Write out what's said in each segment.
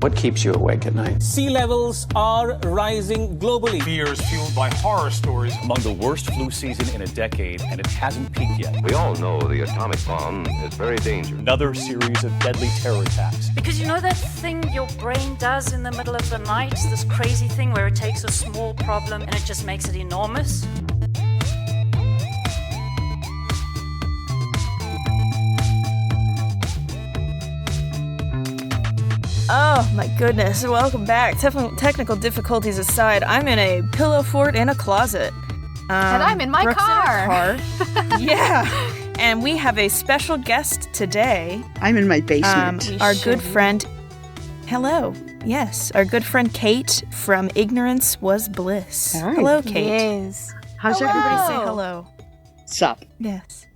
What keeps you awake at night? Sea levels are rising globally. Fears fueled by horror stories. Among the worst flu season in a decade, and it hasn't peaked yet. We all know the atomic bomb is very dangerous. Another series of deadly terror attacks. Because you know that thing your brain does in the middle of the night? This crazy thing where it takes a small problem and it just makes it enormous? Oh my goodness, welcome back. Technical difficulties aside, I'm in a pillow fort in a closet. And I'm in my car. Yeah. And we have a special guest today. I'm in my basement. Our good friend... Hello. Yes, our good friend Kate from Ignorance Was Bliss. Hi. Hello, Kate. Yes. How's Everybody everybody? say hello. Sup? Yes.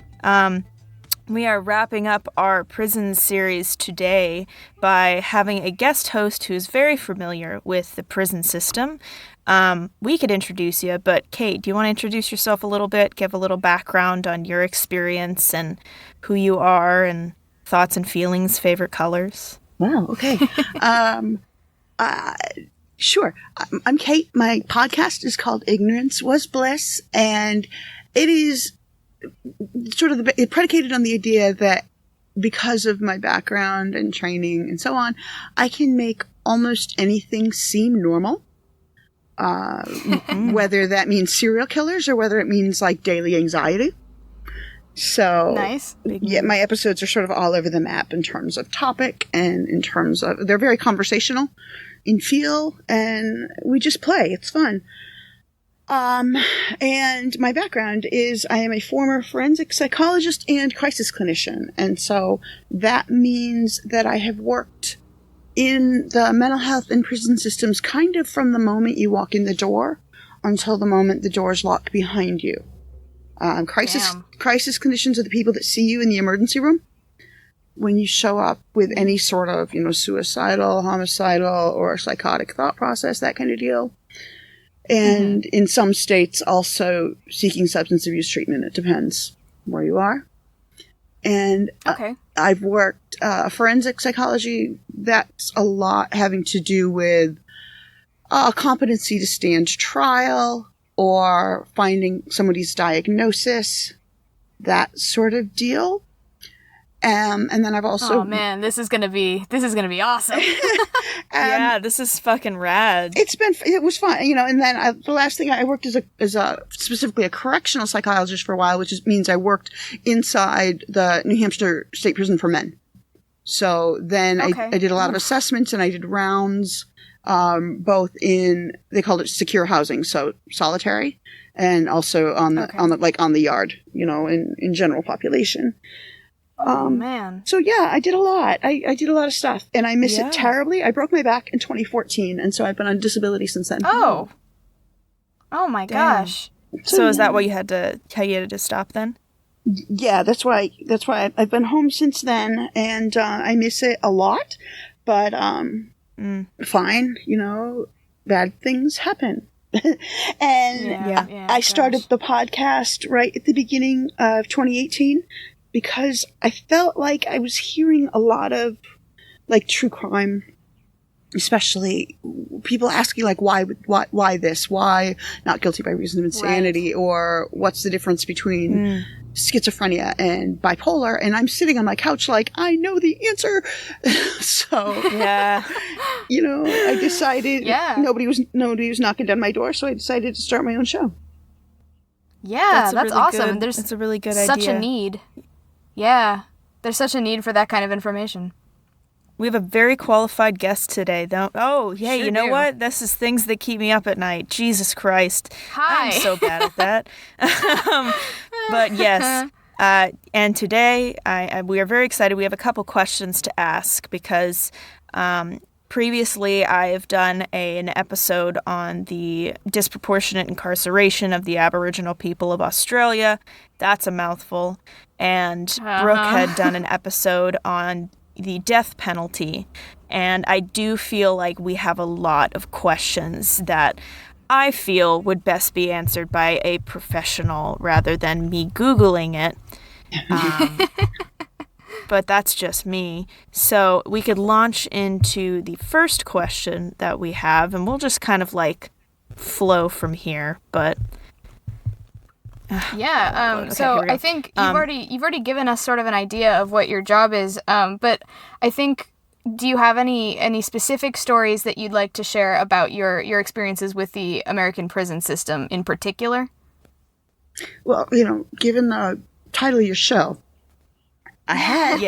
We are wrapping up our prison series today by having a guest host who's very familiar with the prison system. We could introduce you, but Kate, do you want to introduce yourself a little bit, give a little background on your experience and who you are and thoughts and feelings, favorite colors? Wow, okay. Sure. I'm Kate. My podcast is called Ignorance Was Bliss, and it is sort of predicated on the idea that because of my background and training and so on, I can make almost anything seem normal. Whether that means serial killers or whether it means like daily anxiety. So, nice. Yeah, my episodes are sort of all over the map in terms of topic and in terms of, they're very conversational in feel, and we just play. It's fun. And my background is I am a former forensic psychologist and crisis clinician. And so that means that I have worked in the mental health and prison systems kind of from the moment you walk in the door until the moment the doors lock behind you. Crisis clinicians are the people that see you in the emergency room when you show up with any sort of, suicidal, homicidal, or psychotic thought process, that kind of deal. And in some states, also seeking substance abuse treatment. It depends where you are. And I've worked forensic psychology. That's a lot having to do with competency to stand trial or finding somebody's diagnosis, that sort of deal. And then I've also... Oh man, this is gonna be awesome. Yeah, this is fucking rad. It was fun, and then the last thing I worked as specifically a correctional psychologist for a while, which means I worked inside the New Hampshire State Prison for Men. So then I did a lot of assessments and I did rounds, both in, they called it secure housing, so solitary, and also on the yard, in general population. Man. So yeah, I did a lot. I did a lot of stuff, and I miss it terribly. I broke my back in 2014, and so I've been on disability since then. Oh my gosh. So is that why you had to stop then? Yeah, that's why I've been home since then, and I miss it a lot. But fine, bad things happen. And I started the podcast right at the beginning of 2018. Because I felt like I was hearing a lot of, true crime, especially people asking, why this? Why not guilty by reason of insanity? Right. Or what's the difference between schizophrenia and bipolar? And I'm sitting on my couch I know the answer. So, I decided nobody was knocking down my door, so I decided to start my own show. Yeah, that's really awesome. Good, that's a really good such idea. A need. Yeah, there's such a need for that kind of information. We have a very qualified guest today, though. Oh, yeah, sure you know do. what? This is things that keep me up at night. Jesus Christ. Hi. I'm so bad at that. But yes, and today we are very excited. We have a couple questions to ask because previously I have done an episode on the disproportionate incarceration of the Aboriginal people of Australia. That's a mouthful. And Brooke had done an episode on the death penalty. And I do feel like we have a lot of questions that I feel would best be answered by a professional rather than me Googling it. but that's just me. So we could launch into the first question that we have, and we'll just kind of like flow from here. But yeah. okay, So here we go. I think you've already given us sort of an idea of what your job is. But I think, do you have any specific stories that you'd like to share about your experiences with the American prison system in particular? Well, given the title of your show, I had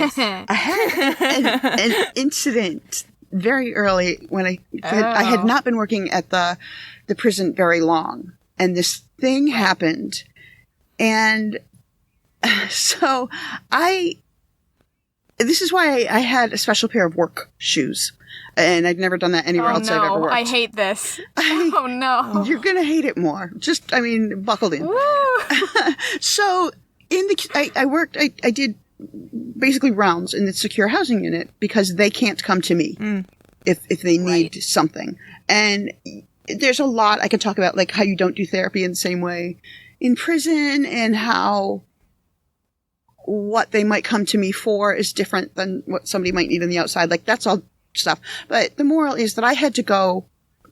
an incident very early when I had not been working at the prison very long, and this thing happened, and so this is why I had a special pair of work shoes, and I'd never done that anywhere else I've ever worked. I hate this. Oh no. You're gonna hate it more. Just, buckled in. So I did basically rounds in the secure housing unit because they can't come to me if they need something. And there's a lot I could talk about, like how you don't do therapy in the same way in prison, and how what they might come to me for is different than what somebody might need on the outside. Like, that's all stuff. But the moral is that I had to go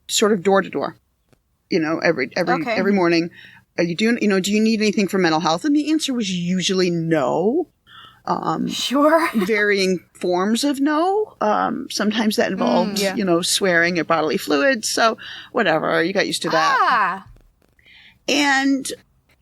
sort of door to door, every morning. Are you doing, do you need anything for mental health? And the answer was usually no. Sure. Varying forms of no. Sometimes that involved, swearing at bodily fluids. So whatever, you got used to that. And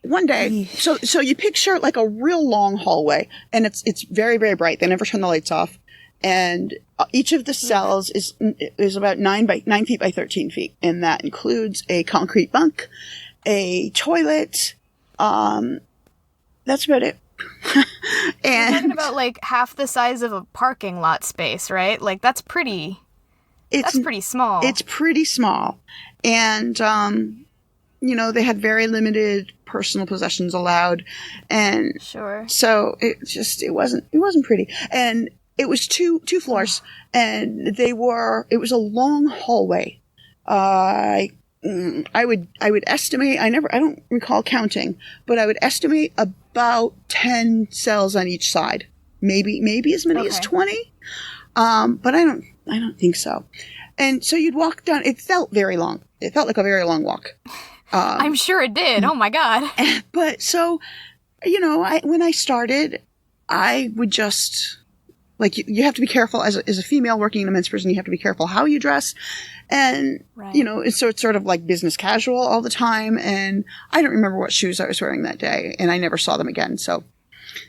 one day, so you picture like a real long hallway, and it's very, very bright. They never turn the lights off. And each of the cells is about 9 feet by 13 feet. And that includes a concrete bunk, a toilet. That's about it. And we're talking about like half the size of a parking lot space, right? Like, that's pretty small. It's pretty small. And, they had very limited personal possessions allowed. And sure. So it wasn't pretty. And it was two floors, and it was a long hallway. I would estimate, I don't recall counting, but I would estimate about 10 cells on each side. Maybe as many as 20. But I don't think so. And so you'd walk down, it felt very long. It felt like a very long walk. I'm sure it did. Oh my God. But so, when I started, I would just, like, you have to be careful as a female working in a men's prison. You have to be careful how you dress. And, so it's sort of like business casual all the time. And I don't remember what shoes I was wearing that day, and I never saw them again. So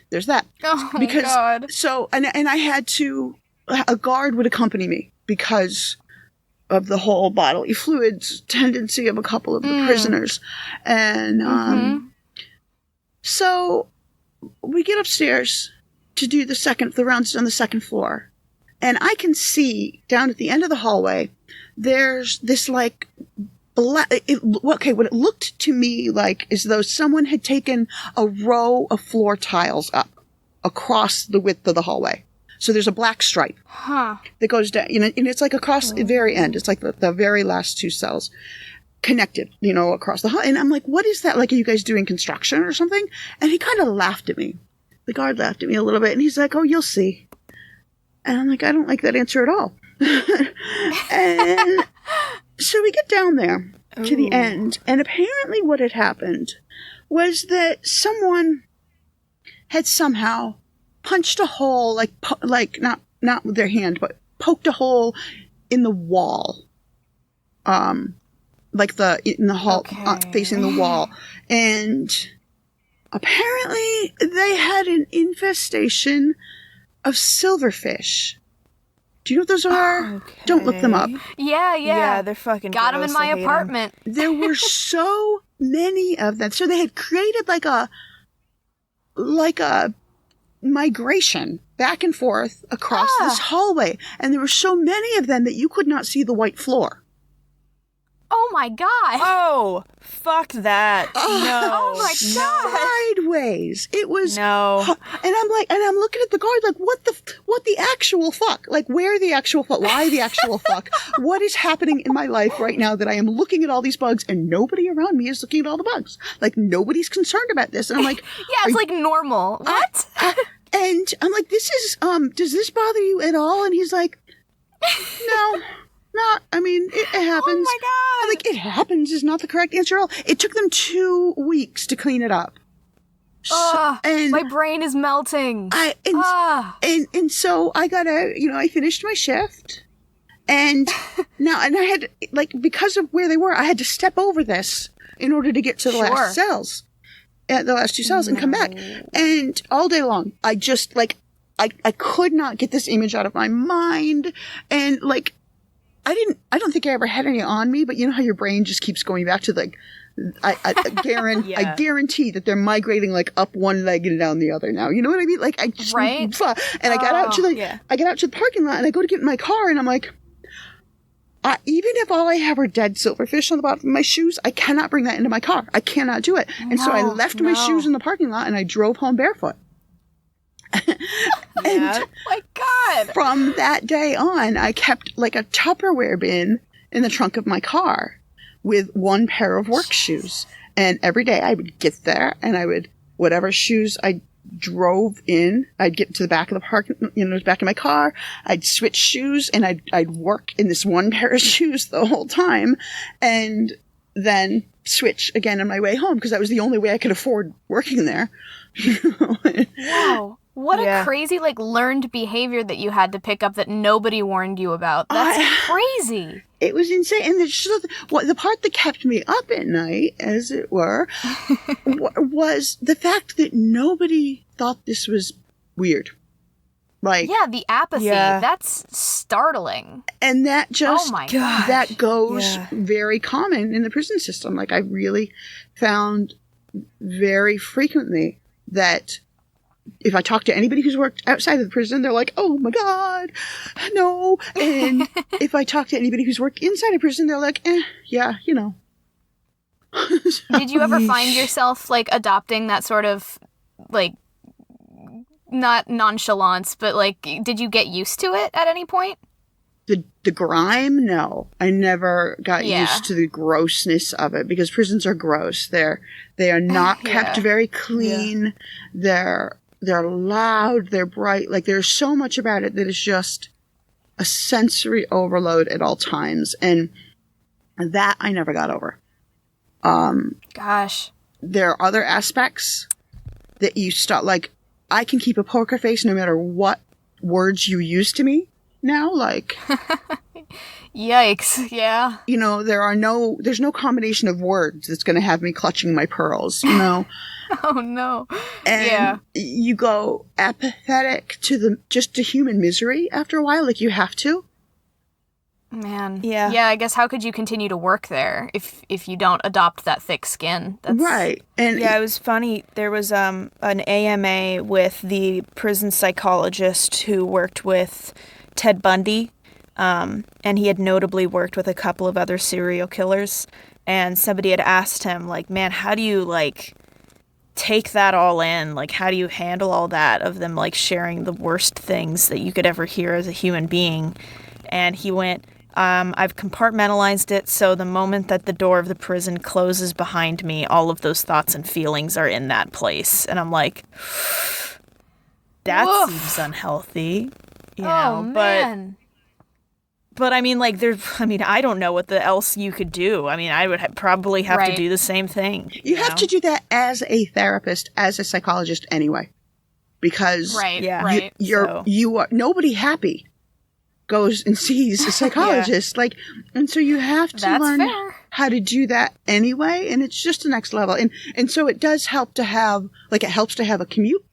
there's that. Oh my God. So, and I had a guard would accompany me because of the whole bodily fluids tendency of a couple of the prisoners. And, so we get upstairs to do the rounds on the second floor. And I can see down at the end of the hallway, there's this like what it looked to me like is though someone had taken a row of floor tiles up across the width of the hallway. So there's a black stripe that goes down, and it's like across the very end. It's like the very last two cells connected, across the hall. And I'm like, what is that? Like, are you guys doing construction or something? And he kind of laughed at me. The guard laughed at me a little bit, and he's like, oh, you'll see. And I'm like, I don't like that answer at all. And so we get down there to the end, and apparently what had happened was that someone had somehow punched a hole, like not with their hand, but poked a hole in the wall, in the hall, facing the wall, and apparently they had an infestation of silverfish. Do you know what those are? Okay. Don't look them up. Yeah. Yeah, they're fucking got them gross. in my apartment. There were so many of them. So they had created like a migration back and forth across this hallway. And there were so many of them that you could not see the white floor. Oh my God. Oh, fuck that. No. Oh my God. Sideways. It was. No. And I'm looking at the guard like, what the actual fuck? Like, where the actual fuck? Why the actual fuck? What is happening in my life right now that I am looking at all these bugs and nobody around me is looking at all the bugs? Like, nobody's concerned about this. And I'm like, yeah, it's like normal. What? And I'm like, this is, does this bother you at all? And he's like, no, not, I mean, it happens. Oh my God. I'm like, it happens is not the correct answer at all. It took them 2 weeks to clean it up. And my brain is melting. And so I gotta, I finished my shift. And I had, like, because of where they were, I had to step over this in order to get to the last cells. The last 2 cells and come back. And all day long, I just, like, I could not get this image out of my mind. And, like, I don't think I ever had any on me, but you know how your brain just keeps going back to, like, I guarantee that they're migrating, like, up one leg and down the other now. You know what I mean? Like, I just, and I got out to the parking lot and I go to get in my car and I'm like, even if all I have are dead silverfish on the bottom of my shoes, I cannot bring that into my car. I cannot do it. And so I left my shoes in the parking lot and I drove home barefoot. And oh my God. From that day on, I kept, like, a Tupperware bin in the trunk of my car with 1 pair of work shoes. And every day I would get there and I would, whatever shoes I drove in, I'd get to the back of the back of my car, I'd switch shoes and I'd work in this 1 pair of shoes the whole time and then switch again on my way home because that was the only way I could afford working there. Wow. What a crazy, like, learned behavior that you had to pick up that nobody warned you about. That's crazy. It was insane. And the part that kept me up at night, as it were, was the fact that nobody thought this was weird. Like, yeah, the apathy. Yeah. That's startling. And that just, oh my gosh. That goes very common in the prison system. Like, I really found very frequently that if I talk to anybody who's worked outside of the prison, they're like, oh my God, no. And if I talk to anybody who's worked inside of prison, they're like, yeah, you know. Did you ever find yourself, like, adopting that sort of, like, not nonchalance, but, like, did you get used to it at any point? The grime? No. I never got used to the grossness of it because prisons are gross. They are not kept very clean. Yeah. They're loud, they're bright. Like, there's so much about it that is just a sensory overload at all times. And that I never got over. Gosh. There are other aspects that you start, like, I can keep a poker face no matter what words you use to me now. Like, yikes, yeah. You know, there's no combination of words that's going to have me clutching my pearls, you know? Oh, no. And you go apathetic to human misery after a while, like you have to. Man. Yeah. Yeah, I guess how could you continue to work there if you don't adopt that thick skin? Right. And it was funny. There was an AMA with the prison psychologist who worked with Ted Bundy, and he had notably worked with a couple of other serial killers. And somebody had asked him, like, man, how do you, like, take that all in? Like, how do you handle all that of them, like, sharing the worst things that you could ever hear as a human being? And he went, I've compartmentalized it so the moment that the door of the prison closes behind me, all of those thoughts and feelings are in that place. And I'm like, that seems unhealthy. You know, man. But I mean, like, I don't know what else you could do. I mean, I would probably have to do the same thing. You have to do that as a therapist, as a psychologist anyway. Because you are nobody happy goes and sees a psychologist. Like, and so you have to learn how to do that anyway. And it's just the next level. And so it does help to have, like, it helps to have a commute.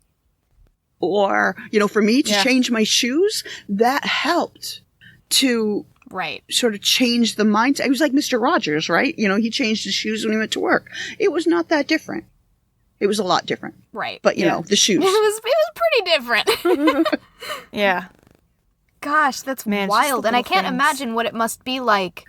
Or, you know, for me to change my shoes, that helped to sort of change the mindset. It was like Mr. Rogers, right? You know, he changed his shoes when he went to work. It was not that different. It was a lot different. Right. But, you know, the shoes. It was pretty different. Yeah. Gosh, that's wild. And I can't imagine what it must be like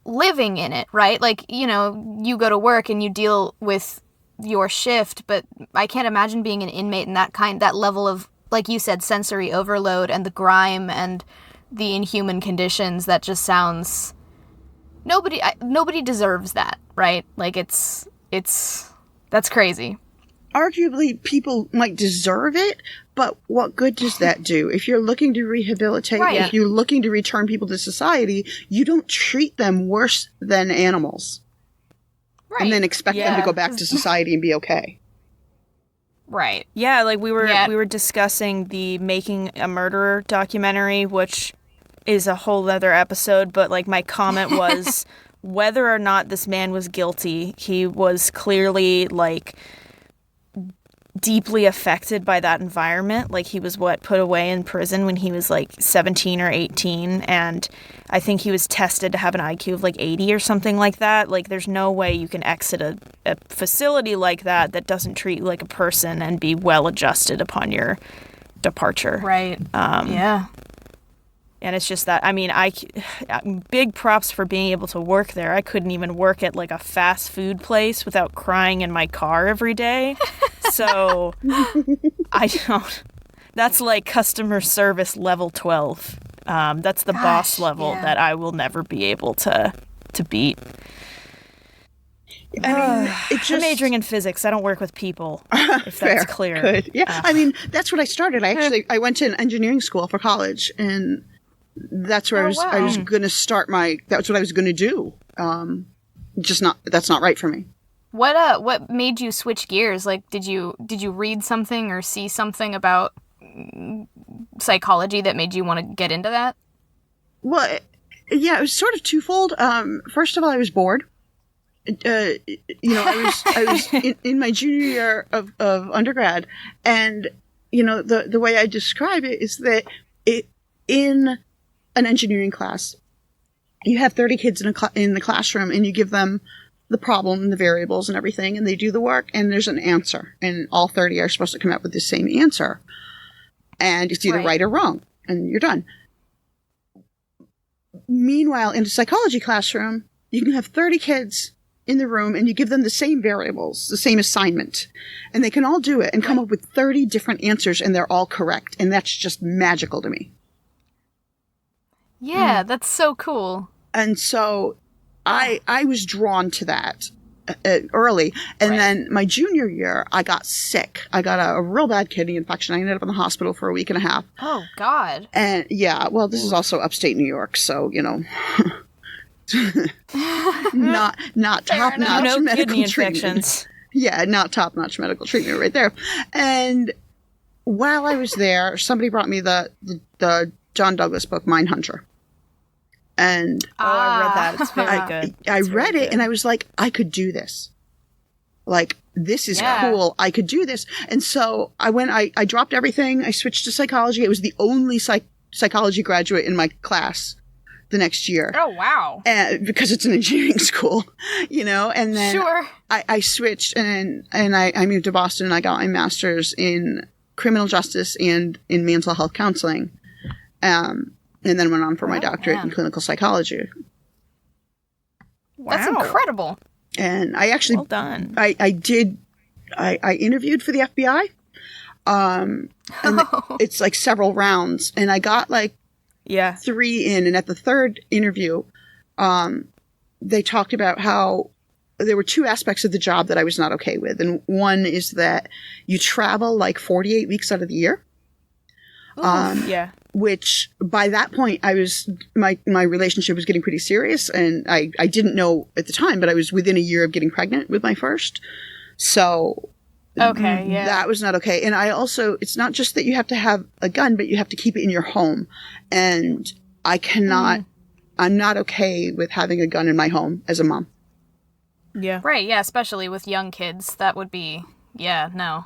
living in it, right? Like, you know, you go to work and you deal with your shift, but I can't imagine being an inmate in that level of, like you said, sensory overload and the grime and the inhuman conditions. That just sounds, nobody deserves that, right? Like, that's crazy. Arguably, people might deserve it, But what good does that do? If you're looking to rehabilitate, Right. if you're looking to return people to society, you don't treat them worse than animals. Right. And then expect them to go back to society and be okay. Right. Yeah, like we were Yeah. we were discussing the Making a Murderer documentary, which is a whole other episode, but like my comment was whether or not this man was guilty, he was clearly like deeply affected by that environment. Like he was put away in prison when he was like 17 or 18, and I think he was tested to have an IQ of like 80 or something like that. Like there's no way you can exit a facility like that doesn't treat you like a person and be well adjusted upon your departure. Right. Yeah. And it's just that, I mean, big props for being able to work there. I couldn't even work at like a fast food place without crying in my car every day. So that's like customer service level 12. That's the boss level that I will never be able to beat. I mean, I'm majoring in physics. I don't work with people, if that's clear. Good. Yeah. I mean, that's what I started. I went to an engineering school for college, and that's where I was going to start that's what I was going to do. That's not right for me. What made you switch gears? Like, did you read something or see something about psychology that made you want to get into that? Well, yeah, it was sort of twofold. First of all, I was bored. I was in my junior year of undergrad, and the way I describe it is that in an engineering class, you have 30 kids in the classroom, and you give them the problem and the variables and everything, and they do the work, and there's an answer, and all 30 are supposed to come up with the same answer, and it's either right or wrong, and you're done. Meanwhile, in a psychology classroom, you can have 30 kids in the room, and you give them the same variables, the same assignment, and they can all do it and come up with 30 different answers, and they're all correct, and that's just magical to me. Yeah, that's so cool. And so I was drawn to that early. And then my junior year, I got sick. I got a real bad kidney infection. I ended up in the hospital for a week and a half. Oh, God. And yeah, well, this is also upstate New York, so, not top-notch medical kidney treatment. infections. Yeah, not top-notch medical treatment right there. And while I was there, somebody brought me the John Douglas book, Mindhunter. And I read that. It's very good. I read it, and I was like, I could do this. Like, this is cool. I could do this. And so I dropped everything. I switched to psychology. I was the only psychology graduate in my class the next year. Oh, wow. Because it's an engineering school, and then Sure. I switched and I moved to Boston, and I got my master's in criminal justice and in mental health counseling. And then went on for my doctorate in clinical psychology. Wow. That's incredible. And I actually, well done. I interviewed for the FBI. And it's like several rounds, and I got like 3 in, and at the third interview, they talked about how there were 2 aspects of the job that I was not okay with. And one is that you travel like 48 weeks out of the year. Which by that point my relationship was getting pretty serious, and I didn't know at the time, but I was within a year of getting pregnant with my first. So that was not okay. And I also, it's not just that you have to have a gun, but you have to keep it in your home. And I cannot, I'm not okay with having a gun in my home as a mom. Yeah. Right, yeah, especially with young kids. That would be, no.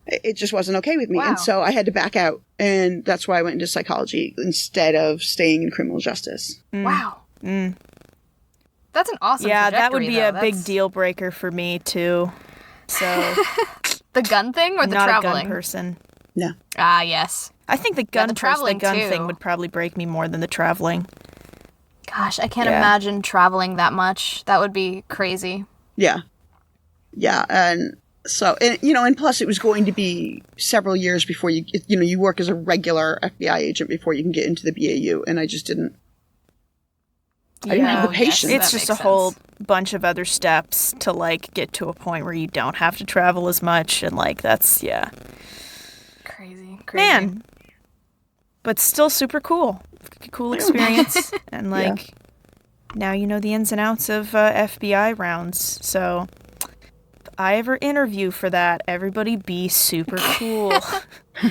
It just wasn't okay with me. Wow. And so I had to back out. And that's why I went into psychology instead of staying in criminal justice. Wow. That's an awesome that would be though. a big deal breaker for me, too. So the gun thing or the not traveling? Not a gun person. No. Ah, yes. I think the gun traveling thing would probably break me more than the traveling. Gosh, I can't imagine traveling that much. That would be crazy. Yeah. Yeah, and so, and plus it was going to be several years before you work as a regular FBI agent before you can get into the BAU, and I just didn't. I didn't have the patience. It's just a whole bunch of other steps to like get to a point where you don't have to travel as much, and like that's crazy. crazy. Man. But still super cool. Cool experience. And like, now you know the ins and outs of FBI rounds. So if I ever interview for that, everybody be super cool.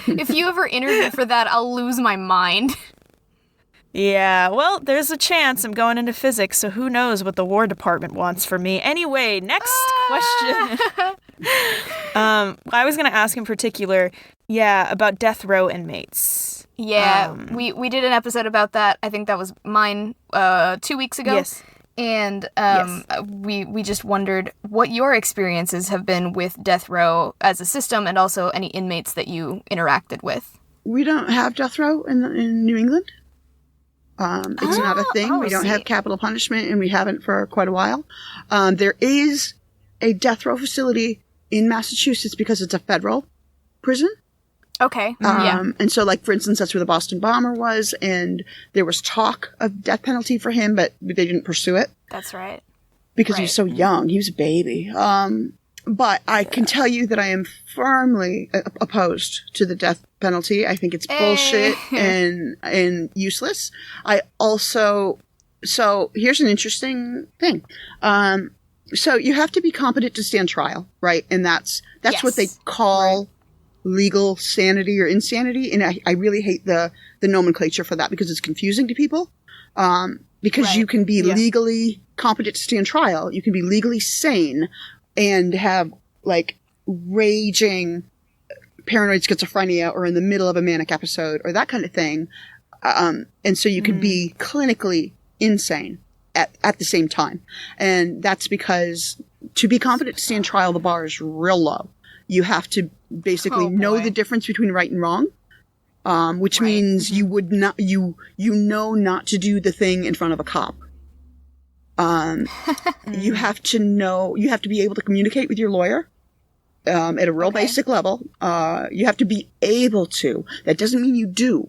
If you ever interview for that, I'll lose my mind. Yeah, well, there's a chance I'm going into physics, so who knows what the War Department wants from me. Anyway, next question. I was going to ask in particular, about death row inmates. Yeah, we did an episode about that. I think that was mine 2 weeks ago. Yes. And we just wondered what your experiences have been with death row as a system, and also any inmates that you interacted with. We don't have death row in New England. It's not a thing. We don't have capital punishment, and we haven't for quite a while. There is a death row facility in Massachusetts because it's a federal prison. Okay. And so, like, for instance, that's where the Boston bomber was, and there was talk of death penalty for him, but they didn't pursue it. That's right. Because he was so young. He was a baby. But I can tell you that I am firmly opposed to the death penalty. I think it's bullshit and useless. So here's an interesting thing. So you have to be competent to stand trial, right? And that's what they call legal sanity or insanity. And I really hate the nomenclature for that because it's confusing to people. Because you can be legally competent to stand trial. You can be legally sane and have, like, raging paranoid schizophrenia or in the middle of a manic episode or that kind of thing. And so you can be clinically insane at the same time. And that's because to be competent to stand trial, the bar is real low. You have to basically know the difference between right and wrong, which means you would not, you know not to do the thing in front of a cop. You have to be able to communicate with your lawyer, at a real basic level. You have to be able to. That doesn't mean you do.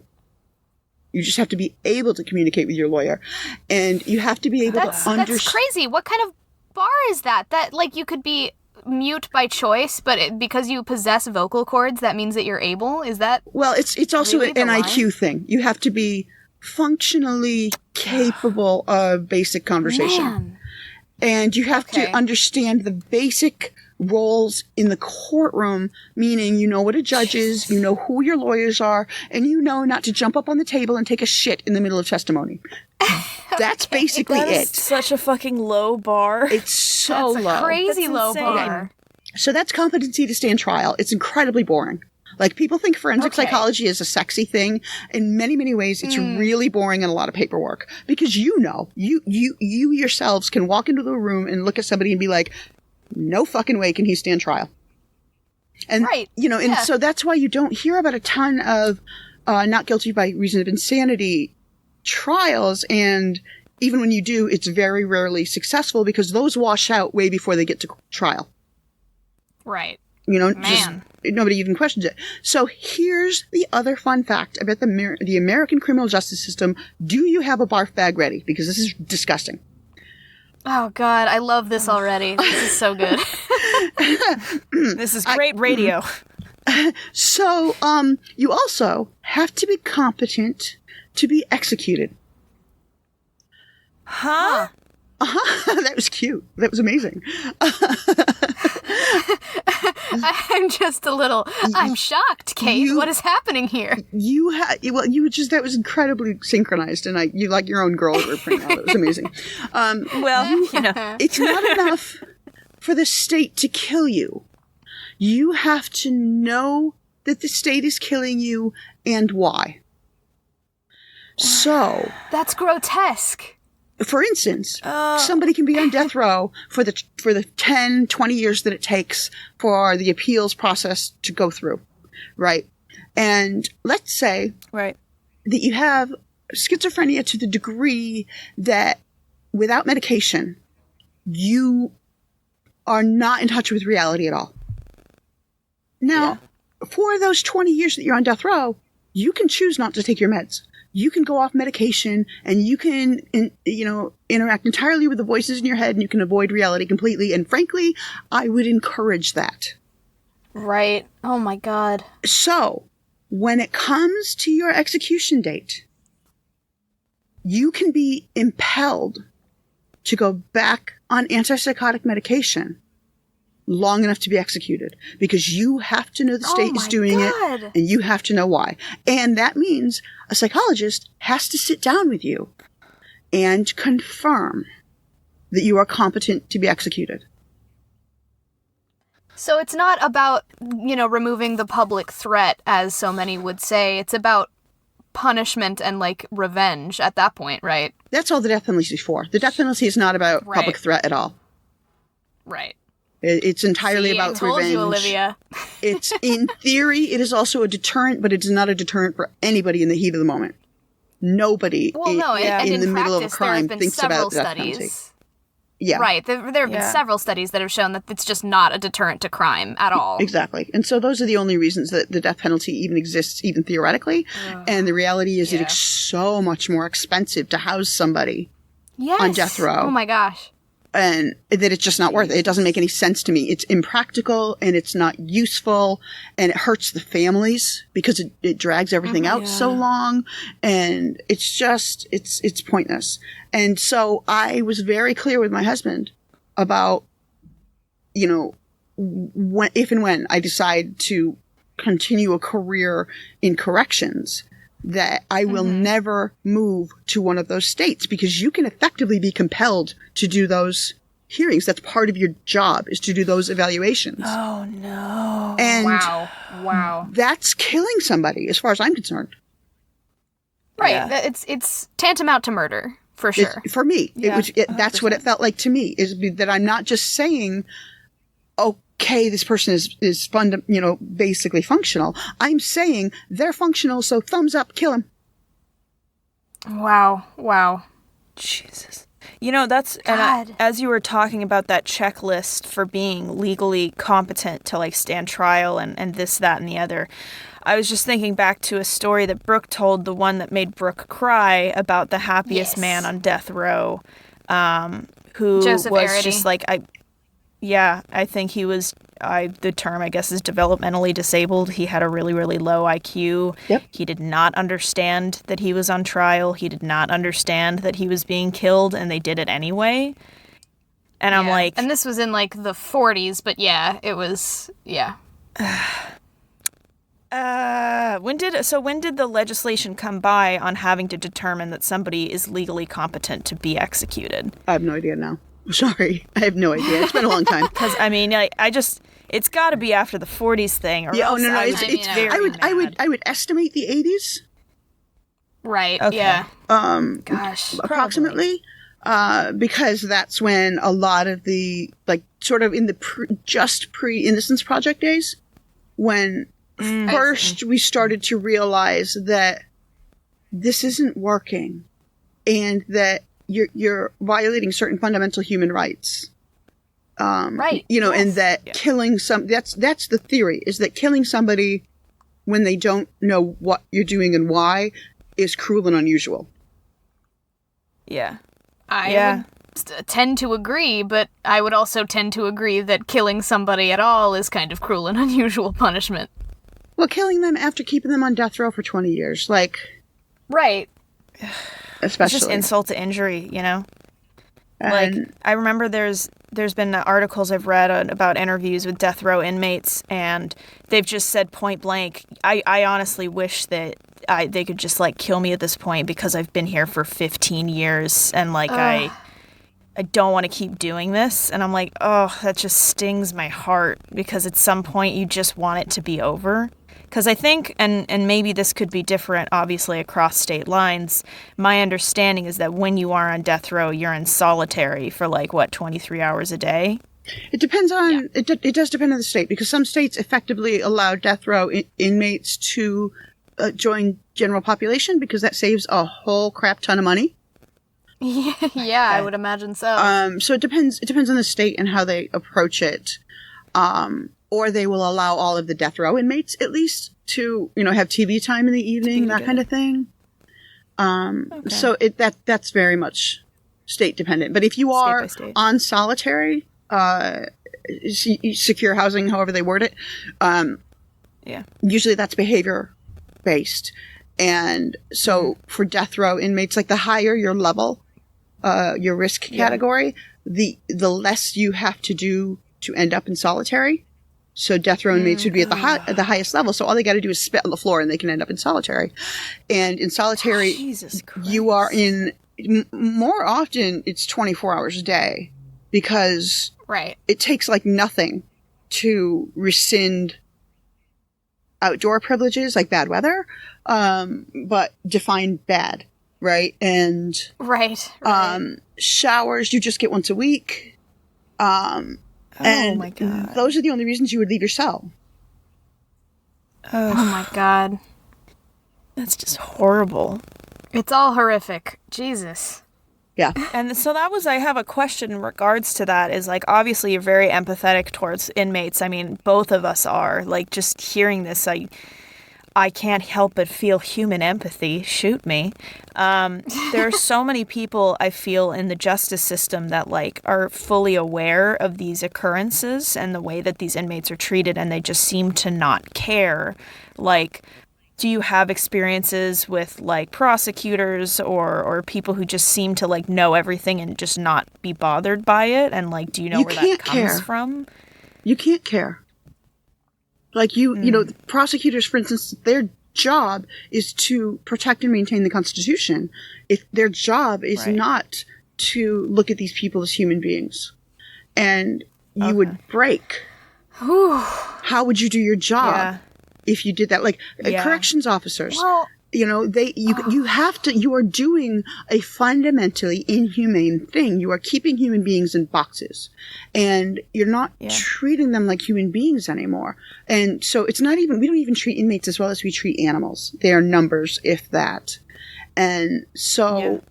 You just have to be able to communicate with your lawyer. And you have to be able to understand. That's crazy. What kind of bar is that? That, like, you could be mute by choice, but because you possess vocal cords, that means that you're able? Is that Well, it's also really an IQ thing. You have to be functionally capable of basic conversation. Man. And you have to understand the basic roles in the courtroom, meaning you know what a judge is, you know who your lawyers are, and you know not to jump up on the table and take a shit in the middle of testimony. That's basically That is such a fucking low bar. It's so That's low. a crazy That's low insane. bar. So that's competency to stand trial. It's incredibly boring. Like, people think forensic psychology is a sexy thing. In many, many ways, it's really boring and a lot of paperwork. Because you yourselves can walk into the room and look at somebody and be like, no fucking way can he stand trial. And, so that's why you don't hear about a ton of not guilty by reason of insanity trials. And even when you do, it's very rarely successful because those wash out way before they get to trial. Right. Nobody even questions it. So here's the other fun fact about the American criminal justice system. Do you have a barf bag ready? Because this is disgusting. Oh, God, I love this already. This is so good. This is great radio. So, you also have to be competent to be executed. Huh? That was cute. That was amazing. I'm just I'm shocked, Kate. What is happening here? That was incredibly synchronized, and you like your own girl blueprint. That was amazing. It's not enough for the state to kill you. You have to know that the state is killing you and why. So That's grotesque. For instance, somebody can be on death row for the 10, 20 years that it takes for the appeals process to go through, right? And let's say that you have schizophrenia to the degree that without medication, you are not in touch with reality at all. Now, for those 20 years that you're on death row, you can choose not to take your meds. You can go off medication and you can, interact entirely with the voices in your head and you can avoid reality completely. And frankly, I would encourage that. Right. Oh my God. So when it comes to your execution date, you can be impelled to go back on antipsychotic medication long enough to be executed, because you have to know the state is doing it, and you have to know why. And that means a psychologist has to sit down with you and confirm that you are competent to be executed. So it's not about, removing the public threat, as so many would say. It's about punishment and, like, revenge at that point, right? That's all the death penalty is for. The death penalty is not about public threat at all. Right. It's entirely about I told revenge. you, Olivia. It's, in theory, it is also a deterrent, but it's not a deterrent for anybody in the heat of the moment. Nobody in the middle of a crime thinks about the death penalty. Yeah. Right. There have been several studies that have shown that it's just not a deterrent to crime at all. Exactly. And so those are the only reasons that the death penalty even exists, even theoretically. And the reality is it's so much more expensive to house somebody on death row. Oh my gosh. And that it's just not worth it. It doesn't make any sense to me. It's impractical, and it's not useful, and it hurts the families because it drags everything out so long, and it's just, it's pointless. And so I was very clear with my husband about, if and when I decide to continue a career in corrections, that I will never move to one of those states, because you can effectively be compelled to do those hearings. That's part of your job, is to do those evaluations. Oh, no. And Wow. that's killing somebody, as far as I'm concerned. Right. Yeah. It's tantamount to murder, for sure. For me, that's what it felt like to me, is that I'm not just saying, okay, this person is basically functional. I'm saying they're functional, so thumbs up, kill him. Wow. Jesus. That's, and as you were talking about that checklist for being legally competent to, like, stand trial and this, that, and the other, I was just thinking back to a story that Brooke told, the one that made Brooke cry, about the happiest man on death row, who Joseph was Arity. just like, I think he was, the term, I guess, is developmentally disabled. He had a really, really low IQ. Yep. He did not understand that he was on trial. He did not understand that he was being killed, and they did it anyway. And I'm like... And this was in, like, the 40s, but it was, When did the legislation come by on having to determine that somebody is legally competent to be executed? I have no idea now. Sorry, I have no idea. It's been a long time. Because it's got to be after the 40s thing, or else no. I would estimate the 80s. Right. Okay. Yeah. Gosh, approximately, because that's when a lot of the, like, sort of in the pre-Innocence Project days, when first we started to realize that this isn't working, and that you're violating certain fundamental human rights. Right. And that killing that's the theory, is that killing somebody when they don't know what you're doing and why is cruel and unusual. Yeah. I would tend to agree, but I would also tend to agree that killing somebody at all is kind of cruel and unusual punishment. Well, killing them after keeping them on death row for 20 years, like... Right. Especially. It's just insult to injury, Like, I remember there's been articles I've read about interviews with death row inmates, and they've just said point blank, I honestly wish that they could just, like, kill me at this point, because I've been here for 15 years, and, like, I don't want to keep doing this. And I'm like, oh, that just stings my heart, because at some point you just want it to be over. Because I think, and maybe this could be different, obviously, across state lines, my understanding is that when you are on death row, you're in solitary for, 23 hours a day? It depends on, it does depend on the state, because some states effectively allow death row inmates to join general population, because that saves a whole crap ton of money. Yeah, I would imagine so. So it depends on the state and how they approach it. Or they will allow all of the death row inmates, at least, to, have TV time in the evening, that kind of thing. So that's very much state dependent. But if you are on solitary, secure housing, however they word it, usually that's behavior based. And so for death row inmates, like the higher your level, your risk category, the less you have to do to end up in solitary. So death row inmates would be at the highest level. So all they got to do is spit on the floor and they can end up in solitary. And in solitary, you are in, more often it's 24 hours a day, because it takes like nothing to rescind outdoor privileges like bad weather, but define bad, right? And showers you just get once a week. And my God. Those are the only reasons you would leave your cell. Oh my God. That's just horrible. It's all horrific. Jesus. Yeah. And so I have a question in regards to that, is like, obviously you're very empathetic towards inmates. I mean, both of us are. Like, just hearing this, I can't help but feel human empathy. Shoot me. There are so many people, I feel, in the justice system that like are fully aware of these occurrences and the way that these inmates are treated, and they just seem to not care. Like, do you have experiences with like prosecutors or people who just seem to like know everything and just not be bothered by it? And like, do you know where that comes from? You can't care. Like you know, the prosecutors, for instance, their job is to protect and maintain the Constitution. If their job is not to look at these people as human beings, and you would break. How would you do your job if you did that? Like corrections officers, you know, you have to. You are doing a fundamentally inhumane thing. You are keeping human beings in boxes, and you're not treating them like human beings anymore. And so it's not even. We don't even treat inmates as well as we treat animals. They are numbers, if that. And so,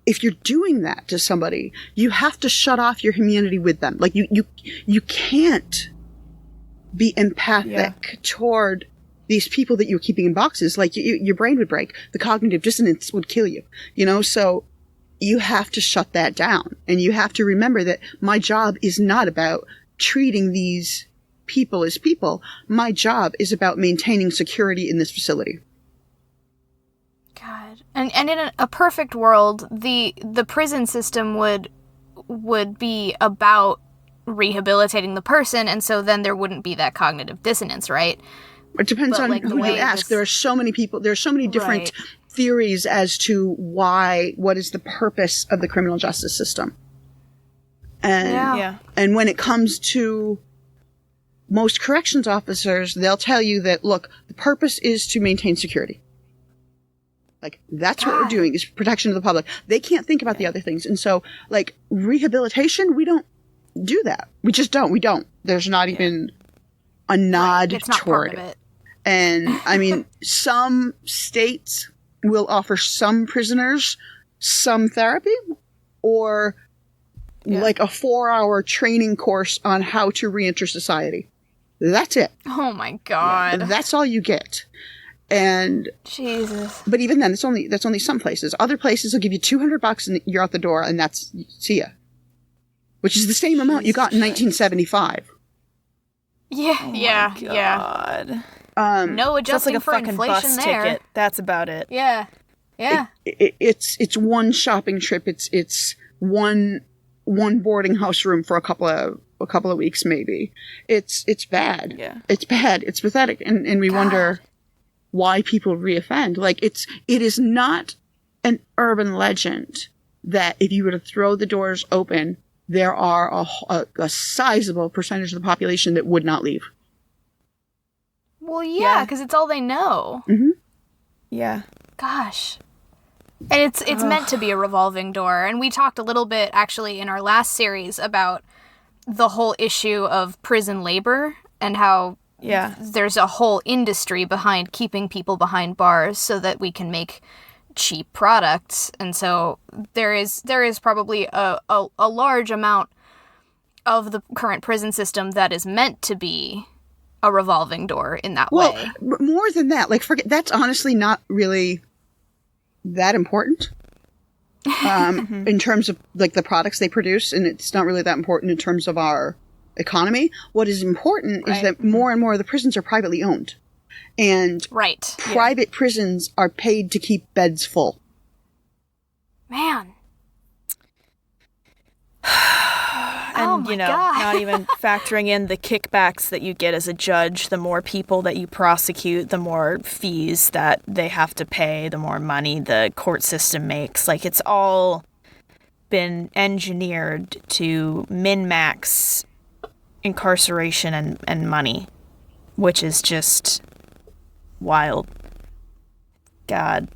if you're doing that to somebody, you have to shut off your humanity with them. Like you can't be empathic toward these people that you're keeping in boxes. Like your brain would break. The cognitive dissonance would kill you, you know? So you have to shut that down. And you have to remember that my job is not about treating these people as people. My job is about maintaining security in this facility. God. And in a perfect world, the prison system would be about rehabilitating the person, and so then there wouldn't be that cognitive dissonance, right? It depends on who you ask. There are so many people. There are so many different theories as to what is the purpose of the criminal justice system. And and when it comes to most corrections officers, they'll tell you that, look, the purpose is to maintain security. Like, that's what we're doing, is protection of the public. They can't think about the other things. And so, like, rehabilitation, we don't do that. We just don't. We don't. There's not even a nod toward it. And I mean, some states will offer some prisoners some therapy, or like a 4-hour training course on how to reenter society. That's it. Oh my God. That's all you get. And Jesus. But even then, that's only some places. Other places will give you $200 and you're out the door, and that's see ya. Which is the same amount you got in 1975. Yeah. No adjusting like a for fucking inflation bus there. ticket. That's about it. Yeah. It's one shopping trip. It's one boarding house room for a couple of weeks, maybe. It's bad. Yeah. It's bad. It's pathetic, and we wonder why people reoffend. Like, it is not an urban legend that if you were to throw the doors open, there are a sizable percentage of the population that would not leave. Well, yeah, because it's all they know. Mm-hmm. Yeah. Gosh. And it's meant to be a revolving door. And we talked a little bit, actually, in our last series about the whole issue of prison labor and how there's a whole industry behind keeping people behind bars so that we can make cheap products. And so there is probably a large amount of the current prison system that is meant to be a revolving door in that way. Well, more than that, like, forget, that's honestly not really that important in terms of like the products they produce, and it's not really that important in terms of our economy. What is important is that more and more of the prisons are privately owned, And Right. private prisons are paid to keep beds full. Man. And, Oh my God. not even factoring in the kickbacks that you get as a judge. The more people that you prosecute, the more fees that they have to pay, the more money the court system makes. Like, it's all been engineered to min-max incarceration and money, which is just wild. God.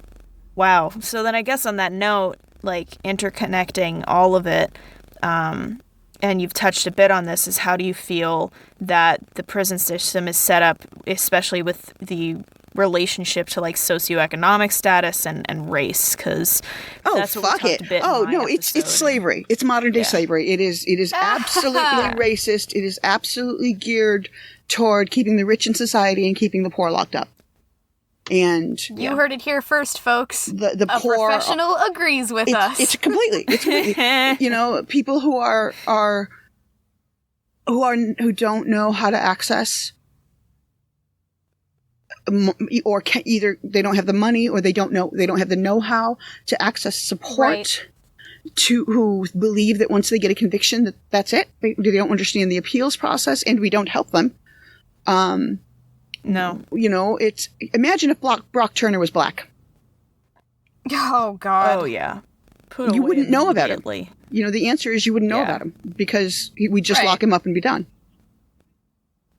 Wow. So then I guess on that note, like, interconnecting all of it, and you've touched a bit on this, is how do you feel that the prison system is set up, especially with the relationship to, like, socioeconomic status and race? Because that's what we talked a bit in my it's episode. slavery. It's modern day slavery. It is absolutely racist. It is absolutely geared toward keeping the rich in society and keeping the poor locked up. And You heard it here first, folks. the A poor professional agrees with us. It's completely. People who don't know how to access, or either they don't have the money, or they don't have the know-how to access support. Right. Who believe that once they get a conviction, that's it. They don't understand the appeals process, and we don't help them. No. It's, imagine if Brock Turner was black. Oh, God. Oh, yeah. You wouldn't know about him. immediately. The answer is you wouldn't know about him because we just lock him up and be done.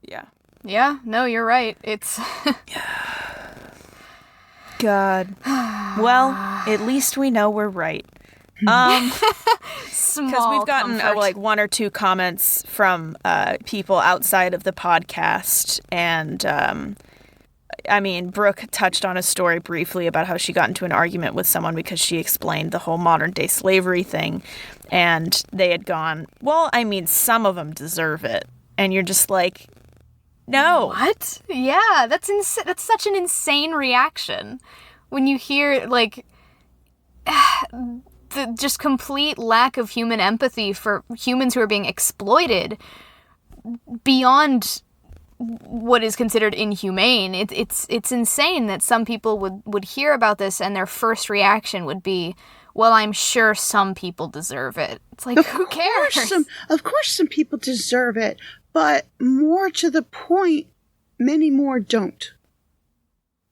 Yeah. Yeah, no, you're right. It's... God. Well, at least we know we're right. small Because we've gotten comfort. like one or two comments from people outside of the podcast, and Brooke touched on a story briefly about how she got into an argument with someone because she explained the whole modern day slavery thing, and they had gone, well, some of them deserve it, and you're just like, no. What? Yeah, that's such an insane reaction when you hear, like, the just complete lack of human empathy for humans who are being exploited beyond what is considered inhumane. It's insane that some people would hear about this and their first reaction would be, well, I'm sure some people deserve it. It's like, who cares? Of course some people deserve it, but more to the point, many more don't.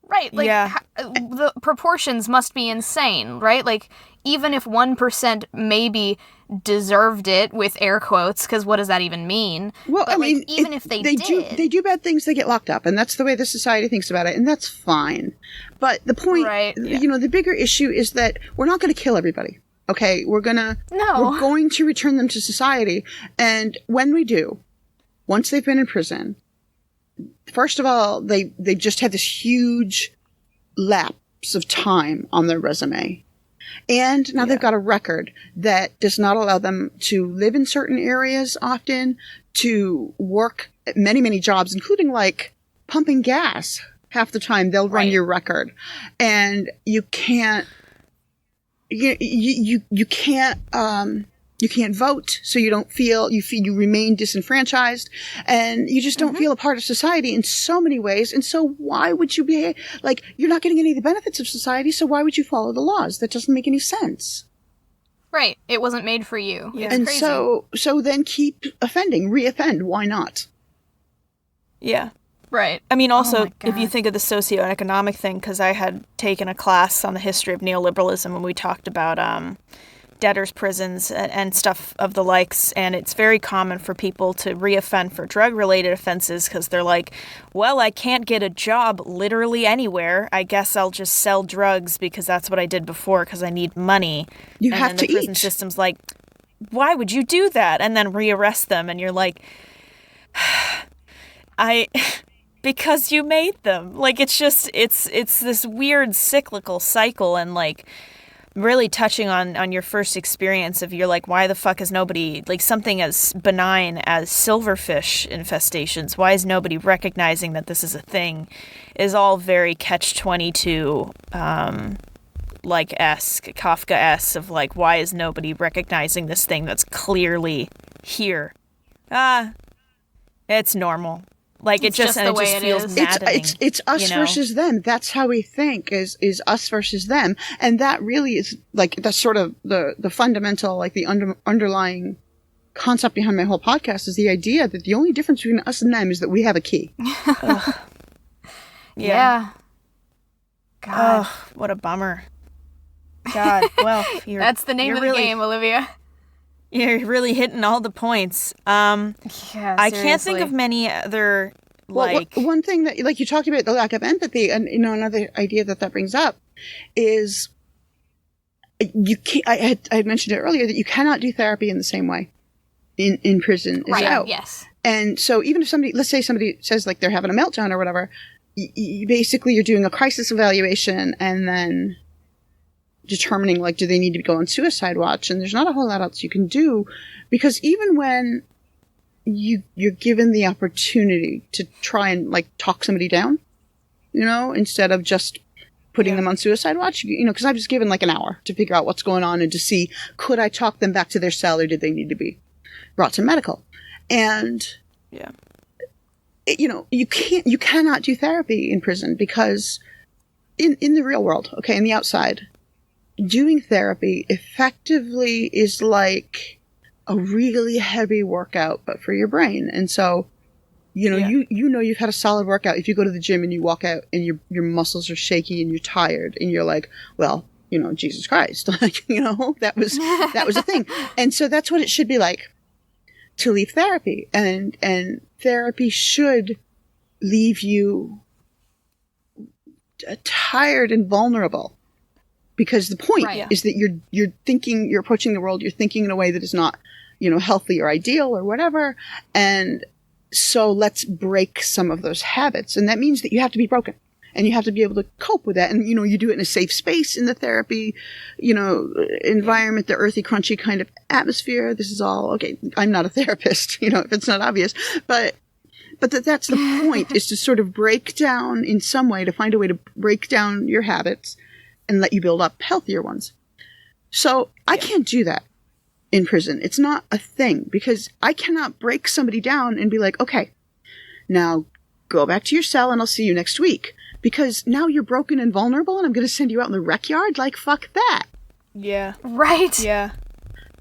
Right, like, Yeah. The proportions must be insane, right? Like, even if 1% maybe deserved it, with air quotes, because what does that even mean? Well, but, even if they did... they do bad things, they get locked up, and that's the way the society thinks about it, and that's fine. But the point, the bigger issue is that we're not going to kill everybody. Okay, we're going to return them to society, and when we do, once they've been in prison, first of all, they just had this huge lapse of time on their resume. And now they've got a record that does not allow them to live in certain areas often, to work at many, many jobs, including like pumping gas. Half the time they'll run your record. And you can't, you can't vote, so you don't feel, you remain disenfranchised, and you just don't feel a part of society in so many ways. And so why would you be, like, you're not getting any of the benefits of society, so why would you follow the laws? That doesn't make any sense. Right, it wasn't made for you. Yeah. And crazy. so then keep offending, reoffend, why not? Yeah. Right. Also, Oh my if you God. think of the socioeconomic thing, because I had taken a class on the history of neoliberalism and we talked about debtors' prisons and stuff of the likes, and it's very common for people to reoffend for drug-related offenses because they're like, well, I can't get a job literally anywhere. I guess I'll just sell drugs because that's what I did before because I need money. You and have then to the prison eat. system's like, why would you do that? And then rearrest them, and you're like, because you made them. Like, it's just, it's this weird cyclical cycle, and like, really touching on your first experience of, you're like, why the fuck is nobody, like, something as benign as silverfish infestations, why is nobody recognizing that this is a thing, is all very Catch-22 like Kafka-esque of like, why is nobody recognizing this thing that's clearly here? It's normal. Like it just the way it feels is. maddening. It's us you know? versus them. That's how we think is us versus them. And that really is like, that's sort of the fundamental, like the underlying concept behind my whole podcast is the idea that the only difference between us and them is that we have a key. Yeah. God. Oh, what a bummer. God, well, That's the name of the game, Olivia. You're really hitting all the points. Yeah, I can't think seriously. of many other, Well, like... one thing that, like, you talked about the lack of empathy, and, you know, another idea that brings up is you can't, I had mentioned it earlier that you cannot do therapy in the same way in prison as out. Yes. And so even if somebody, let's say somebody says like they're having a meltdown or whatever, basically you're doing a crisis evaluation and then determining like, do they need to go on suicide watch? And there's not a whole lot else you can do, because even when you're given the opportunity to try and like talk somebody down, you know, instead of just putting them on suicide watch, you know, because I was given like an hour to figure out what's going on and to see, could I talk them back to their cell or did they need to be brought to medical? And you know, you cannot do therapy in prison, because in the real world, okay, in the outside, doing therapy effectively is like a really heavy workout, but for your brain. And so, you know, you know you've had a solid workout if you go to the gym and you walk out and your muscles are shaky and you're tired and you're like, well, you know, Jesus Christ, like, you know, that was a thing. And so that's what it should be like to leave therapy, and therapy should leave you tired and vulnerable, because the point is that you're thinking, you're approaching the world, you're thinking in a way that is not, you know, healthy or ideal or whatever. And so let's break some of those habits. And that means that you have to be broken and you have to be able to cope with that. And, you know, you do it in a safe space in the therapy, you know, environment, the earthy, crunchy kind of atmosphere. This is all, okay, I'm not a therapist, you know, if it's not obvious, but that's the point, is to sort of break down in some way, to find a way to break down your habits and let you build up healthier ones. So I can't do that in prison. It's not a thing, because I cannot break somebody down and be like, okay, now go back to your cell and I'll see you next week. Because now you're broken and vulnerable and I'm going to send you out in the rec yard? Like, fuck that. Yeah. Right. Yeah.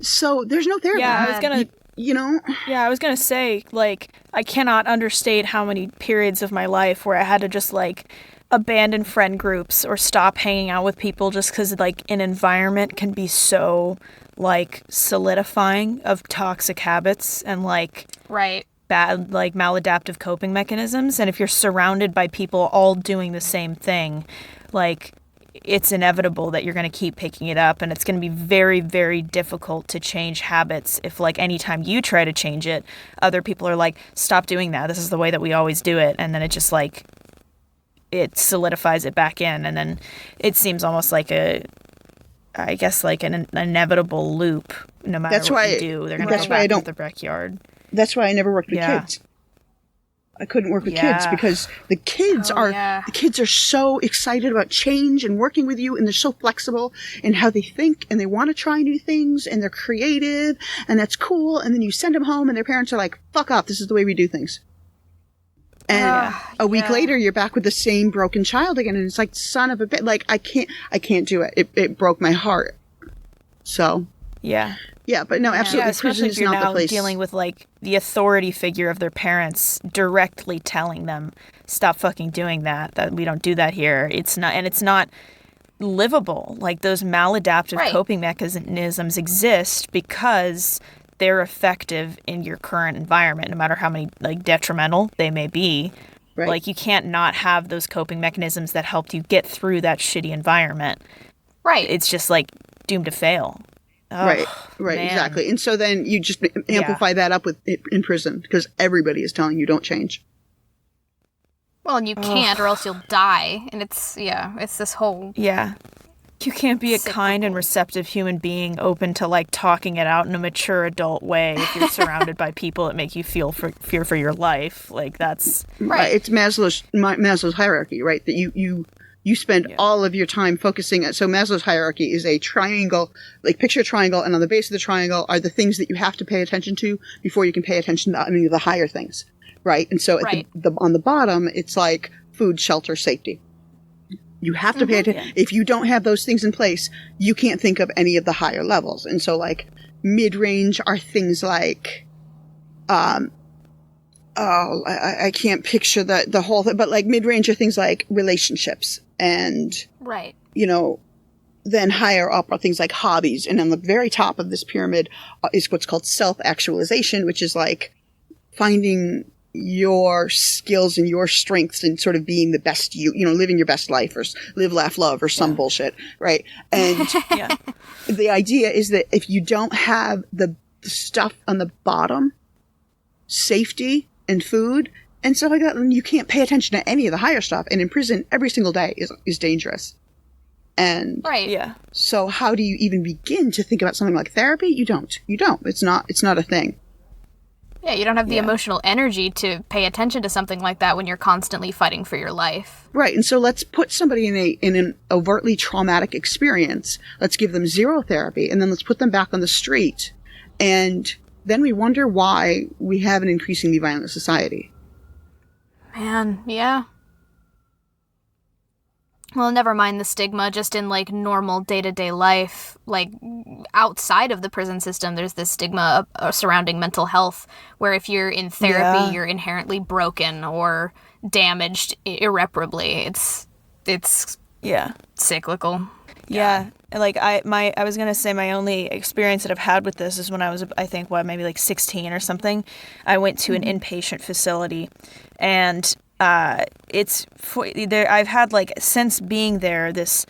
So there's no therapy. Yeah, I was going to... You know? Yeah, I was going to say, like, I cannot understate how many periods of my life where I had to just, like, abandon friend groups or stop hanging out with people just because, like, an environment can be so, like, solidifying of toxic habits and, like... Right. Bad, like, maladaptive coping mechanisms. And if you're surrounded by people all doing the same thing, like, it's inevitable that you're going to keep picking it up, and it's going to be very, very difficult to change habits if, like, anytime you try to change it, other people are like, stop doing that, this is the way that we always do it. And then it just, like, it solidifies it back in, and then it seems almost like an inevitable loop. No matter what you do, they're going to go back to the backyard. That's why I never worked with kids. I couldn't work with kids because the kids are so excited about change and working with you, and they're so flexible in how they think, and they want to try new things, and they're creative, and that's cool. And then you send them home and their parents are like, fuck off, this is the way we do things. And a week later you're back with the same broken child again, and it's like, son of a bitch, like, I can't do it. It broke my heart. So yeah, but no, absolutely. Especially if you're now dealing with, like, the authority figure of their parents directly telling them, stop fucking doing that we don't do that here. It's not livable. Like, those maladaptive coping mechanisms exist because they're effective in your current environment, no matter how many, like, detrimental they may be. Right. Like, you can't not have those coping mechanisms that helped you get through that shitty environment. Right. It's just, like, doomed to fail. Oh, right, man. exactly. And so then you just amplify that up with in prison, because everybody is telling you don't change. Well, and you can't, or else you'll die. And it's this whole... Yeah. You can't be a kind and receptive human being open to, like, talking it out in a mature adult way if you're surrounded by people that make you feel fear for your life. Like, that's... Right. It's Maslow's hierarchy, right? That you spend all of your time focusing on. So Maslow's hierarchy is a triangle, like, picture a triangle, and on the base of the triangle are the things that you have to pay attention to before you can pay attention to any of the higher things, right? And so Right. on the bottom, it's like food, shelter, safety. You have to pay attention. If you don't have those things in place, you can't think of any of the higher levels. And so, like, mid-range are things like, I can't picture the whole thing, but like mid-range are things like relationships, and Right. Then higher up are things like hobbies. And on the very top of this pyramid is what's called self-actualization, which is like finding your skills and your strengths and sort of being the best living your best life, or live, laugh, love, or some bullshit, right? And the idea is that if you don't have the stuff on the bottom, safety and food and stuff like that, then you can't pay attention to any of the higher stuff. And in prison, every single day is dangerous. And so how do you even begin to think about something like therapy? You don't. It's not a thing. Yeah, you don't have the emotional energy to pay attention to something like that when you're constantly fighting for your life. Right. And so let's put somebody in an overtly traumatic experience. Let's give them zero therapy, and then let's put them back on the street. And then we wonder why we have an increasingly violent society. Man, yeah. Well, never mind the stigma, just in, like, normal day-to-day life, like, outside of the prison system, there's this stigma surrounding mental health, where if you're in therapy, you're inherently broken or damaged irreparably. It's cyclical. Yeah. Like, I was going to say my only experience that I've had with this is when I was, I think, maybe like 16 or something. I went to an inpatient facility, and I've had, like, since being there, this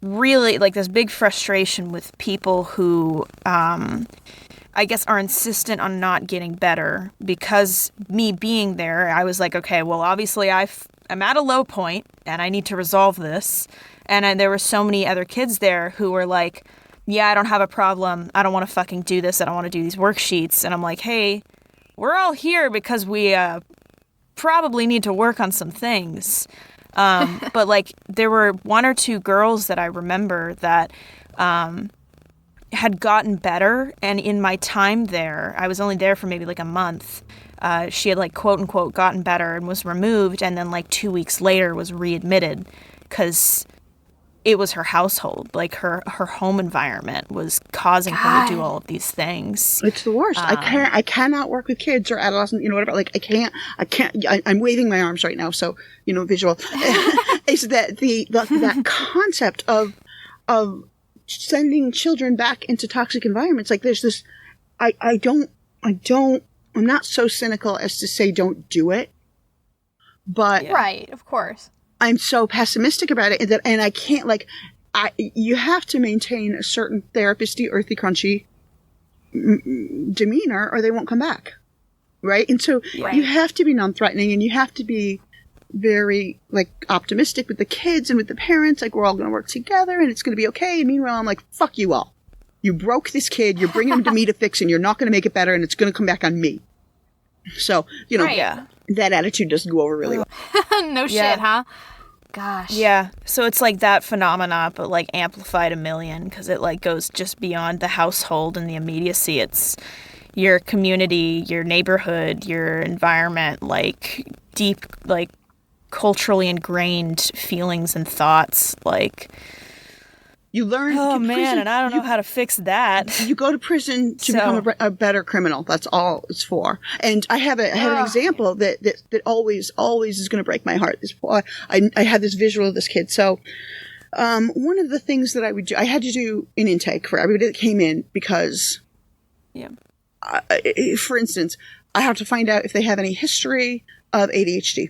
really, like, this big frustration with people who, I guess, are insistent on not getting better. Because me being there, I was like, okay, well, obviously I'm at a low point and I need to resolve this. And there were so many other kids there who were like, yeah, I don't have a problem. I don't want to fucking do this. I don't want to do these worksheets. And I'm like, hey, we're all here because we probably need to work on some things. But, like, there were one or two girls that I remember that had gotten better. And in my time there, I was only there for maybe like a month. She had, like, quote unquote gotten better and was removed. And then, like, 2 weeks later was readmitted because it was her household. Like, her home environment was causing her to do all of these things. It's the worst. I cannot work with kids or adolescents, whatever. Like, I'm waving my arms right now, so, visual. Is that that concept of sending children back into toxic environments. Like, there's this, I'm not so cynical as to say don't do it, but Right, of course. I'm so pessimistic about it and I can't, like, you have to maintain a certain therapist-y, earthy, crunchy demeanor or they won't come back. Right? And so you have to be non-threatening and you have to be very, like, optimistic with the kids and with the parents. Like, we're all going to work together and it's going to be okay. And meanwhile, I'm like, fuck you all. You broke this kid. You're bringing him to me to fix and you're not going to make it better and it's going to come back on me. So, that attitude doesn't go over really well. No shit, huh? Gosh. Yeah. So it's like that phenomena, but, like, amplified a million because it, like, goes just beyond the household and the immediacy. It's your community, your neighborhood, your environment, like, deep, like, culturally ingrained feelings and thoughts. Like, you learn. Oh, man, prison, and I don't know how to fix that. You go to prison to become a better criminal. That's all it's for. And I have an example that always is going to break my heart. I had this visual of this kid. So, one of the things that I would do, I had to do an intake for everybody that came in because, for instance, I have to find out if they have any history of ADHD.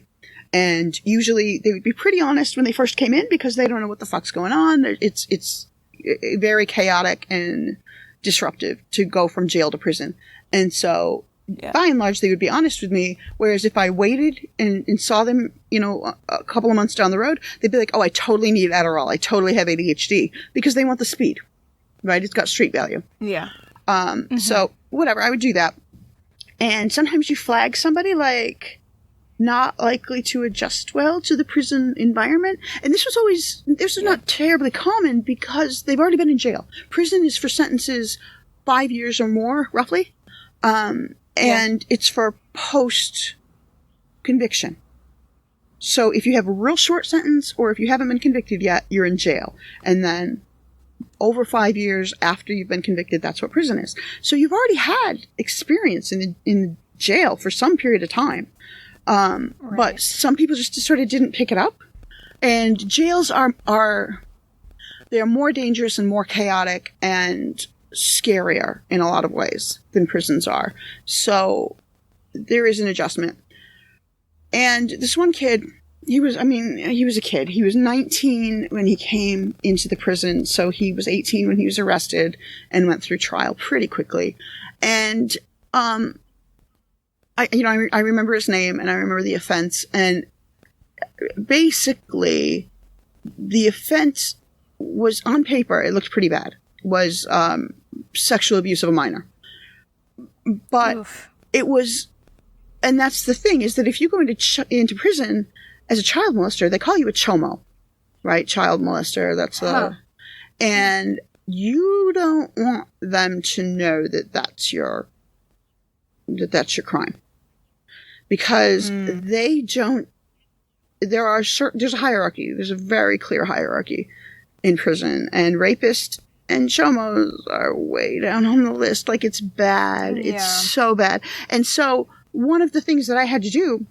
And usually they would be pretty honest when they first came in because they don't know what the fuck's going on. It's very chaotic and disruptive to go from jail to prison. And so by and large, they would be honest with me. Whereas if I waited and saw them, a couple of months down the road, they'd be like, oh, I totally need Adderall. I totally have ADHD because they want the speed, right? It's got street value. Yeah. So whatever, I would do that. And sometimes you flag somebody like not likely to adjust well to the prison environment. And this was not terribly common because they've already been in jail. Prison is for sentences 5 years or more, roughly. And it's for post conviction. So if you have a real short sentence or if you haven't been convicted yet, you're in jail. And then over 5 years after you've been convicted, that's what prison is. So you've already had experience in jail for some period of time. But some people just sort of didn't pick it up. And jails are they're more dangerous and more chaotic and scarier in a lot of ways than prisons are. So there is an adjustment. And this one kid, he was a kid. He was 19 when he came into the prison. So he was 18 when he was arrested and went through trial pretty quickly. And, I remember his name and I remember the offense. And basically the offense was on paper. It looked pretty bad. Was, sexual abuse of a minor. But Oof. It was, and that's the thing, is that if you go into prison as a child molester, they call you a chomo, right? Child molester, that's and you don't want them to know that that's your crime. Because they don't, there's a hierarchy. There's a very clear hierarchy in prison, and rapists and chomos are way down on the list. Like, it's bad. Yeah. It's so bad. And so one of the things that I had to do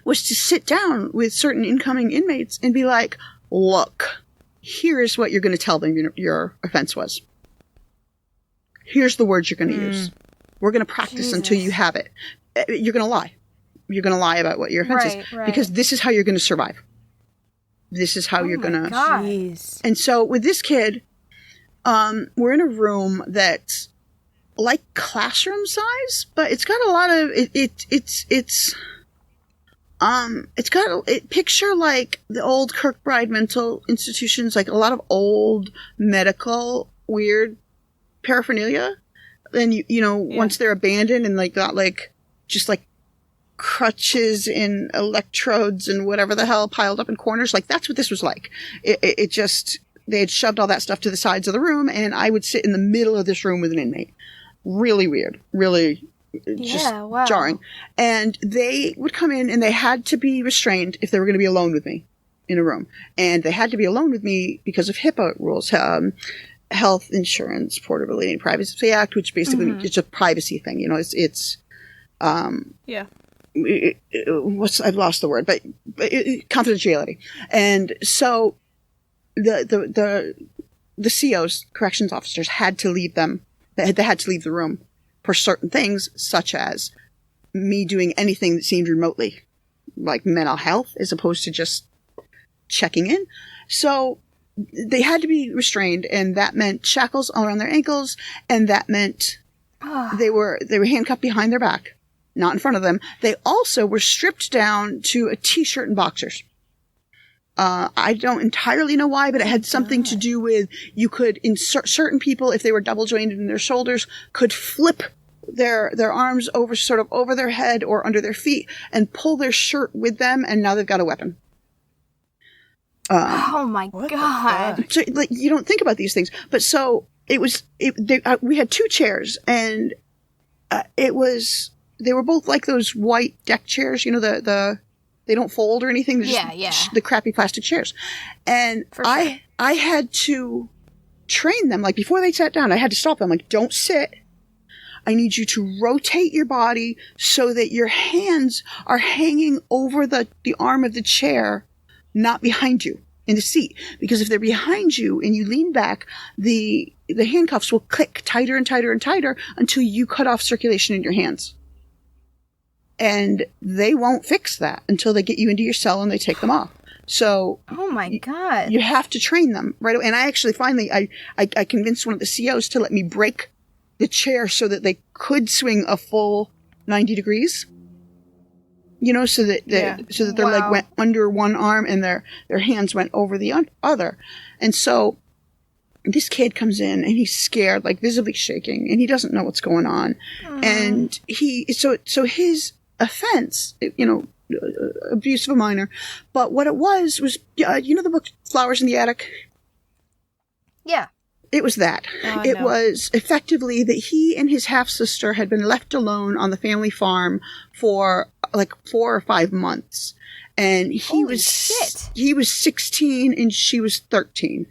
was to sit down with certain incoming inmates and be like, look, here's what you're going to tell them your offense was. Here's the words you're going to use. We're going to practice until you have it. You're going to lie. You're going to lie about what your offense is. Right. Because this is how you're going to survive. This is how you're going to... Jeez. And so with this kid... we're in a room that's like classroom size, but it's got a lot of picture like the old Kirkbride mental institutions, like a lot of old medical weird paraphernalia. Then once they're abandoned and like got like just like crutches and electrodes and whatever the hell piled up in corners, like that's what this was like. It just. They had shoved all that stuff to the sides of the room, and I would sit in the middle of this room with an inmate. Really weird. Really just jarring. And they would come in, and they had to be restrained if they were going to be alone with me in a room. And they had to be alone with me because of HIPAA rules, Health Insurance Portability and Privacy Act, which basically it's a privacy thing. I've lost the word, but confidentiality. And so... The COs, corrections officers, had to leave them. They had to leave the room for certain things, such as me doing anything that seemed remotely like mental health, as opposed to just checking in. So they had to be restrained, and that meant shackles around their ankles, and that meant they were handcuffed behind their back, not in front of them. They also were stripped down to a t-shirt and boxers. I don't entirely know why, but it had something to do with you could insert certain people, if they were double jointed in their shoulders, could flip their arms over sort of over their head or under their feet and pull their shirt with them, and now they've got a weapon. Oh my God. So, like, you don't think about these things, but so we had two chairs, and they were both like those white deck chairs, they don't fold or anything. They're just the crappy plastic chairs. And I had to train them. Like, before they sat down, I had to stop them. Like, don't sit. I need you to rotate your body so that your hands are hanging over the arm of the chair, not behind you in the seat. Because if they're behind you and you lean back, the handcuffs will click tighter and tighter and tighter until you cut off circulation in your hands. And they won't fix that until they get you into your cell and they take them off. So, oh my God, you have to train them right away. And I actually finally, I convinced one of the COs to let me break the chair so that they could swing a full 90 degrees. So that their leg went under one arm and their hands went over the other. And so this kid comes in and he's scared, like visibly shaking, and he doesn't know what's going on. And so his offense, abuse of a minor. But what it was the book Flowers in the Attic? Yeah. It was that. It was effectively that he and his half-sister had been left alone on the family farm for like 4 or 5 months. And he Holy shit. he was 16 and she was 13.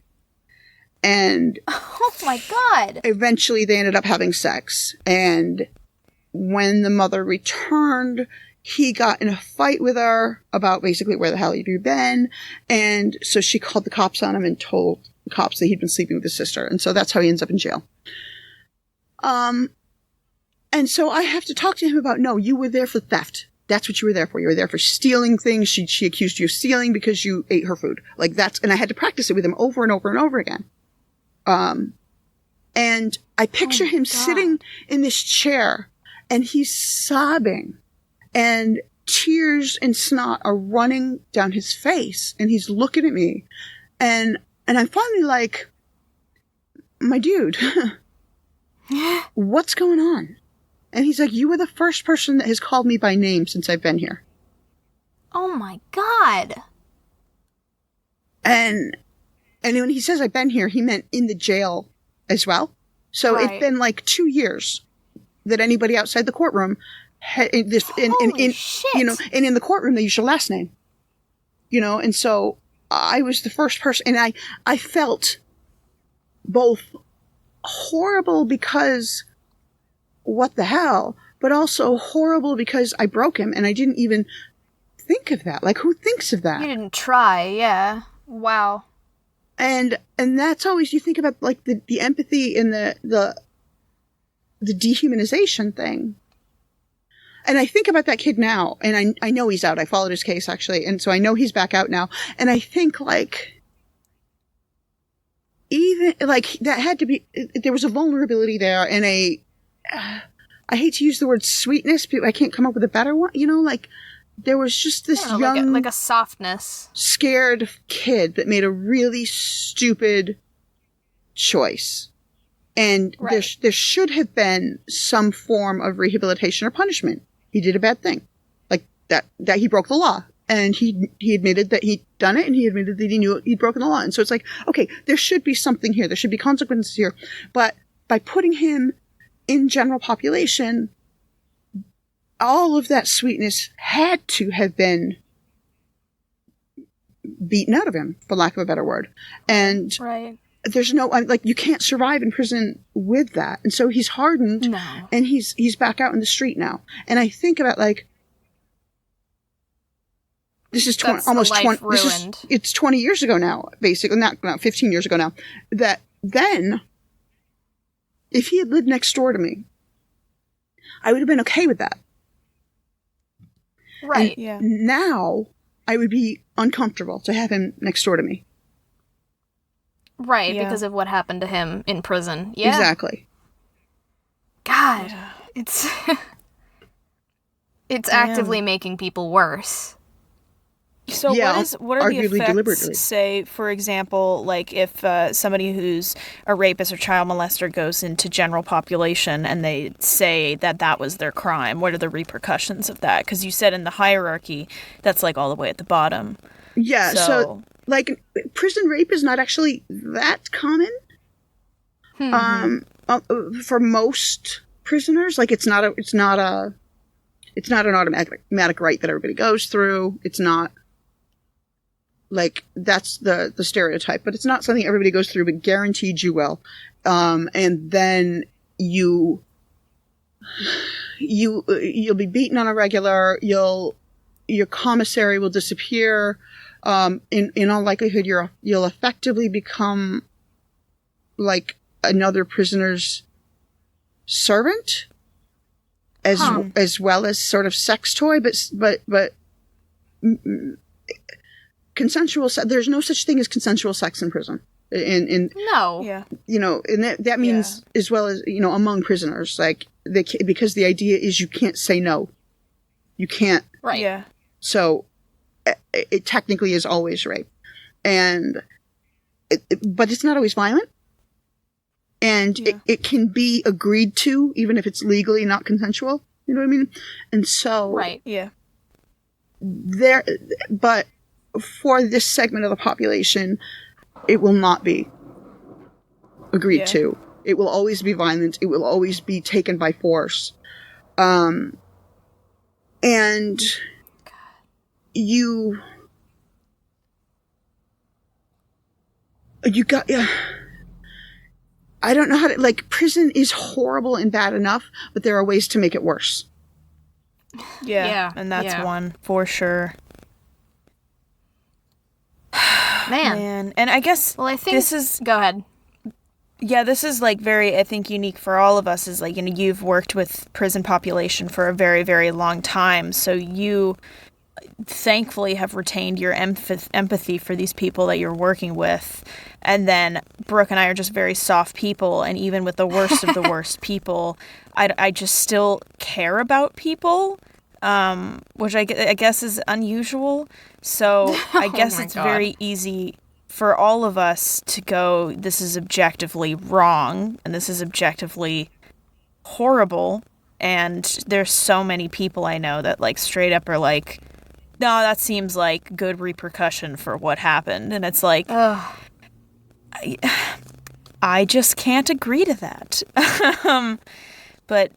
And Oh my God. eventually they ended up having sex. And when the mother returned, he got in a fight with her about basically where the hell had you been. And so she called the cops on him and told the cops that he'd been sleeping with his sister. And so that's how he ends up in jail. And so I have to talk to him about, no, you were there for theft. That's what you were there for. You were there for stealing things. She accused you of stealing because you ate her food. Like that's, and I had to practice it with him over and over and over again. And I picture him sitting in this chair and he's sobbing and tears and snot are running down his face and he's looking at me and I'm finally like, my dude, what's going on? And he's like, you were the first person that has called me by name since I've been here. Oh my God. And when he says I've been here, he meant in the jail as well. So Right. It's been like 2 years that anybody outside the courtroom had this, Holy shit. you know, and in the courtroom they use your last name, you know, and so I was the first person, and I felt both horrible because what the hell, but also horrible because I broke him and I didn't even think of that. Like, who thinks of that? You didn't try, yeah. Wow. And that's always, you think about like the empathy and the dehumanization thing. And I think about that kid now, and I know he's out. I followed his case actually, and so I know he's back out now. And I think like, even like that had to be, there was a vulnerability there and I hate to use the word sweetness, but I can't come up with a better one. You know, like there was just this young, like a softness, scared kid that made a really stupid choice. And Right. there should have been some form of rehabilitation or punishment. He did a bad thing. Like that he broke the law. And he admitted that he'd done it, and he admitted that he knew he'd broken the law. And so it's like, okay, there should be something here. There should be consequences here. But by putting him in general population, all of that sweetness had to have been beaten out of him, for lack of a better word. And right? there's no, like, you can't survive in prison with that. And so he's hardened, No. and he's back out in the street now. And I think about, like, this is That's a almost life 20, ruined. it's 20 years ago now, basically, not 15 years ago now, that then, if he had lived next door to me, I would have been okay with that. Right. Yeah. Now, I would be uncomfortable to have him next door to me. Right, Yeah. because of what happened to him in prison. Yeah. Exactly. God, it's it's actively making people worse. So Yeah, what are the arguably effects, deliberately. say, for example, like if somebody who's a rapist or child molester goes into general population and they say that was their crime, what are the repercussions of that? Because you said in the hierarchy, that's like all the way at the bottom. Yeah, so So- like, prison rape is not actually that common. For most prisoners, like, it's not an automatic right that everybody goes through. It's not, like, that's the stereotype, but it's not something everybody goes through, but guaranteed you will. And then you'll be beaten on a regular, your commissary will disappear. In all likelihood, you'll effectively become like another prisoner's servant, as well as sort of sex toy, but consensual. There's no such thing as consensual sex in prison. No. Yeah. You know, and that means as well as, you know, among prisoners, like because the idea is you can't say no, you can't. Right. Yeah. So it technically is always rape, and but it's not always violent, and it can be agreed to even if it's legally not consensual. You know what I mean? And so Right. Yeah. but for this segment of the population, it will not be agreed to. It will always be violent. It will always be taken by force. And you got, I don't know how to, like, prison is horrible and bad enough, but there are ways to make it worse. Yeah, and that's one for sure. Man. And I guess Well, I think this is... Go ahead. Yeah, this is, like, very, I think, unique for all of us is, like, you know, you've worked with prison population for a very, very long time, so you thankfully have retained your empathy for these people that you're working with. And then Brooke and I are just very soft people, and even with the worst of the worst people, I just still care about people, which I guess is unusual. So I guess it's very easy for all of us to go, this is objectively wrong, and this is objectively horrible. And there's so many people I know that, like, straight up are like, no, that seems like good repercussion for what happened. And it's like, I just can't agree to that. But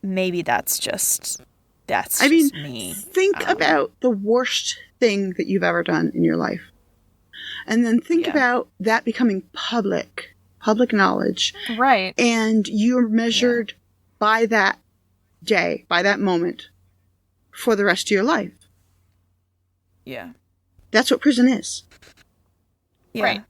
maybe that's just me. Think about the worst thing that you've ever done in your life. And then think about that becoming public knowledge. Right. And you're measured by that day, by that moment, for the rest of your life. Yeah. That's what prison is. Yeah. Right.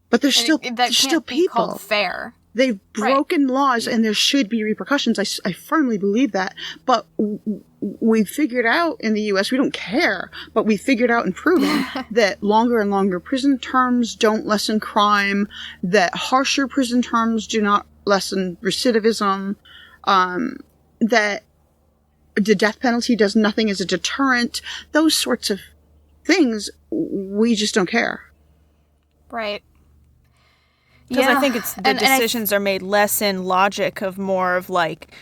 But there's And still that there's still can't be people. called fair. They've broken laws, and there should be repercussions. I firmly believe that. But we figured out in the U.S., we don't care, but we figured out and proven that longer and longer prison terms don't lessen crime, that harsher prison terms do not lessen recidivism, that the death penalty does nothing as a deterrent. Those sorts of things, we just don't care. Right. Because I think it's the decisions are made less in logic of more of like,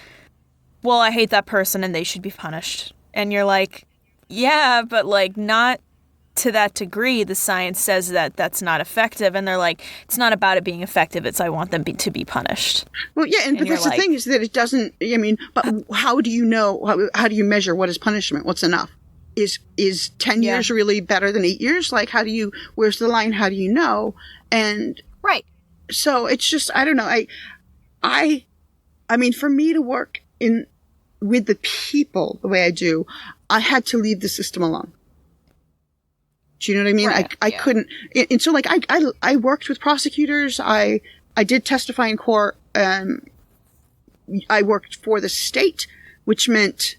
well, I hate that person and they should be punished. And you're like, yeah, but like not to that degree. The science says that that's not effective. And they're like, it's not about it being effective. It's I want them to be punished. Well, yeah, but that's the thing is that it doesn't, I mean, but how do you know, how do you measure what is punishment? What's enough? Is 10 years really better than 8 years? Like, where's the line? How do you know? And right. So it's just, I don't know. I mean, for me to work with the people the way I do, I had to leave the system alone. Do you know what I mean? Right, I couldn't. And so, like, I worked with prosecutors. I did testify in court. I worked for the state, which meant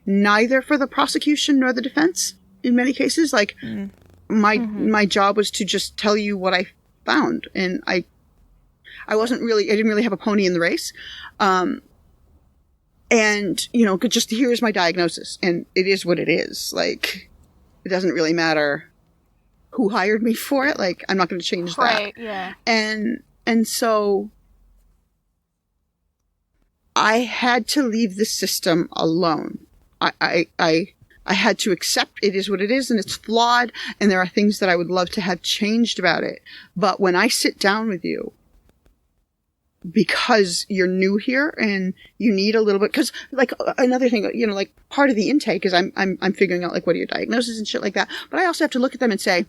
neither for the prosecution nor the defense in many cases. Like, my job was to just tell you what I found. And I didn't really have a pony in the race. And, you know, just here's my diagnosis, and it is what it is. Like, it doesn't really matter who hired me for it. Like, I'm not going to change that. Right, yeah. And so I had to leave the system alone. I had to accept it is what it is, and it's flawed, and there are things that I would love to have changed about it. But when I sit down with you, because you're new here and you need a little bit, because like another thing, you know, like part of the intake is I'm figuring out like what are your diagnoses and shit like that. But I also have to look at them and say,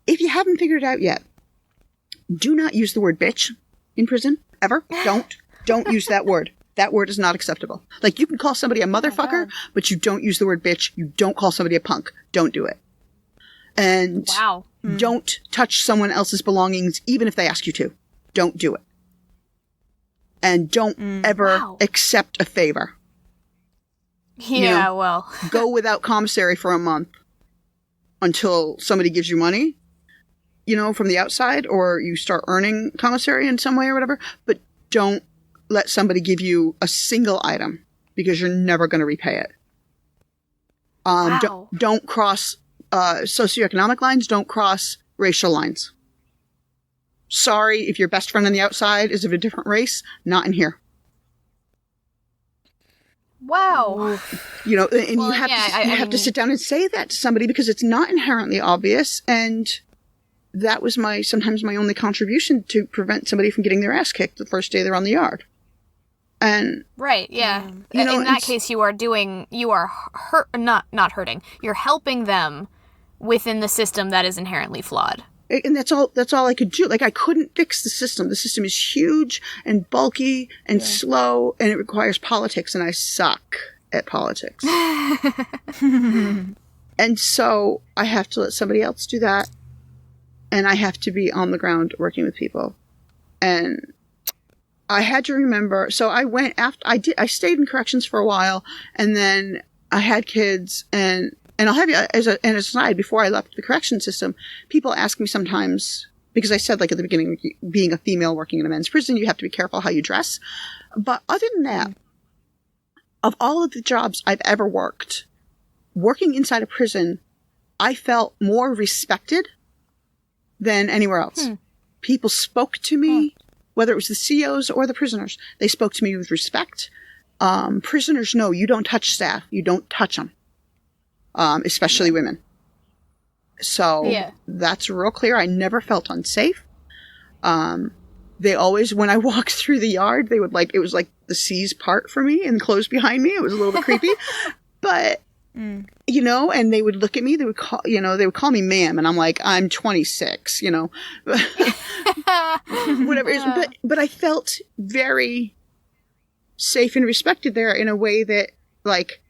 if you haven't figured it out yet, do not use the word bitch in prison ever. Don't use that word. That word is not acceptable. Like, you can call somebody a motherfucker, but you don't use the word bitch. You don't call somebody a punk. Don't do it. And don't touch someone else's belongings, even if they ask you to. Don't do it. And don't ever accept a favor. Yeah, Go without commissary for a month until somebody gives you money, you know, from the outside, or you start earning commissary in some way or whatever. But don't let somebody give you a single item, because you're never going to repay it. Don't cross socioeconomic lines. Don't cross racial lines. Sorry if your best friend on the outside is of a different race. Not in here. Wow. You know, and you have to sit down and say that to somebody, because it's not inherently obvious. And that was sometimes my only contribution to prevent somebody from getting their ass kicked the first day they're on the yard. And Right, yeah. You know, in that case, you are not hurting. You're helping them within the system that is inherently flawed. and that's all I could do. Like, I couldn't fix the system. The system is huge and bulky and slow, and it requires politics, and I suck at politics. And so I have to let somebody else do that, and I have to be on the ground working with people. And I had to remember, so I went after, I stayed in corrections for a while, and then I had kids, and I'll have you, as an aside, before I left the correction system, people ask me sometimes, because I said, like, at the beginning, being a female working in a men's prison, you have to be careful how you dress. But other than that, of all of the jobs I've ever worked, working inside a prison, I felt more respected than anywhere else. People spoke to me, whether it was the COs or the prisoners. They spoke to me with respect. Prisoners know you don't touch staff. You don't touch them, especially women. So that's real clear. I never felt unsafe. They always, when I walked through the yard, they would it was like the seas part for me and closed behind me. It was a little bit creepy, but you know, and they would look at me, they would call me ma'am, and I'm like, I'm 26, you know, whatever it is. But I felt very safe and respected there in a way that, like,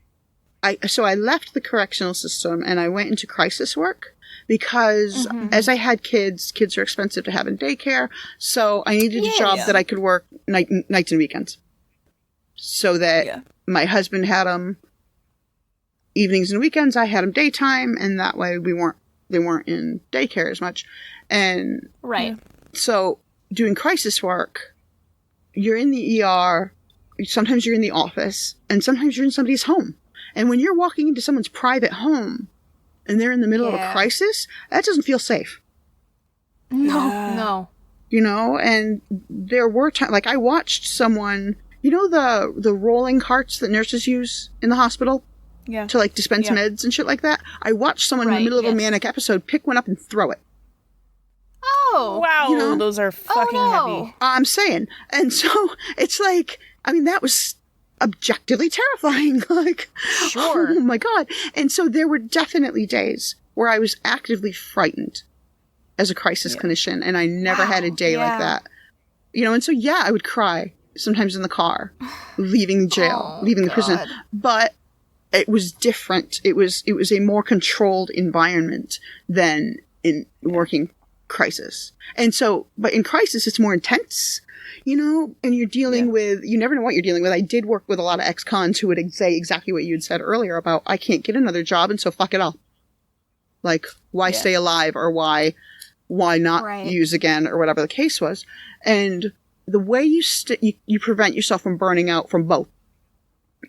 so I left the correctional system and I went into crisis work because as I had kids are expensive to have in daycare. So I needed a job that I could work nights and weekends so that my husband had them evenings and weekends. I had them daytime, and that way they weren't in daycare as much. And so doing crisis work, you're in the ER, sometimes you're in the office, and sometimes you're in somebody's home. And when you're walking into someone's private home and they're in the middle of a crisis, that doesn't feel safe. No. You know, and there were times, like, I watched someone, you know, the rolling carts that nurses use in the hospital? To, like, dispense meds and shit like that. I watched someone in the middle of a manic episode pick one up and throw it. Oh. Wow, you know? those are fucking heavy. I'm saying. And so it's like, I mean, that was objectively terrifying. Like, Sure. Oh my God. And so there were definitely days where I was actively frightened as a crisis clinician, and I never had a day like that. You know, and so, I would cry sometimes in the car, leaving jail, leaving the prison. But it was different. It was a more controlled environment than in working crisis. And so, but in crisis, it's more intense, you know, and you're dealing with, you never know what you're dealing with. I did work with a lot of ex-cons who would say exactly what you had said earlier about, I can't get another job, and so fuck it all. Like, why stay alive, or why not use again, or whatever the case was. And the way you prevent yourself from burning out from both,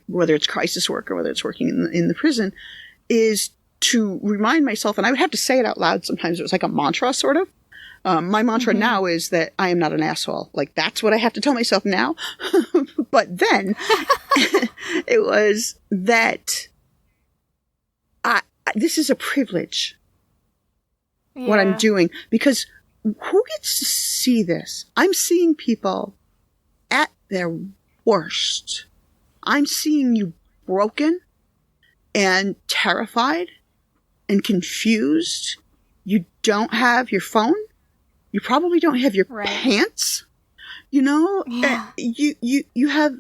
whether it's crisis work or whether it's working in the prison, is to remind myself, and I would have to say it out loud sometimes. It was like a mantra, sort of. My mantra now is that I am not an asshole. Like, that's what I have to tell myself now. But then it was that this is a privilege, what I'm doing, because who gets to see this? I'm seeing people at their worst. I'm seeing you broken and terrified and confused. You don't have your phone. You probably don't have your pants. You know, you have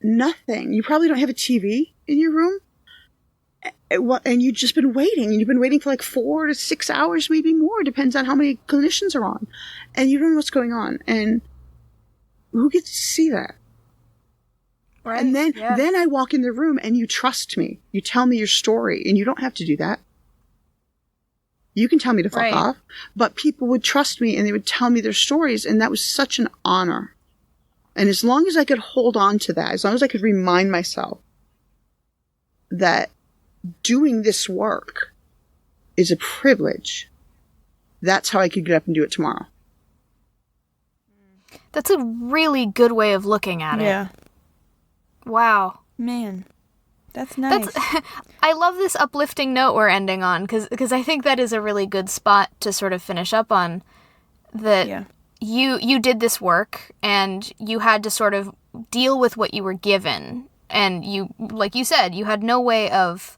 nothing. You probably don't have a TV in your room. And you've just been waiting. And you've been waiting for like 4 to 6 hours, maybe more. Depends on how many clinicians are on. And you don't know what's going on. And who gets to see that? Right. And then I walk in the room and you trust me. You tell me your story, and you don't have to do that. You can tell me to fuck off, but people would trust me and they would tell me their stories, and that was such an honor. And as long as I could hold on to that, as long as I could remind myself that doing this work is a privilege, that's how I could get up and do it tomorrow. That's a really good way of looking at it. Yeah. Wow. Man, that's nice. I love this uplifting note we're ending on, because I think that is a really good spot to sort of finish up on. That you did this work, and you had to sort of deal with what you were given. And you, like you said, you had no way of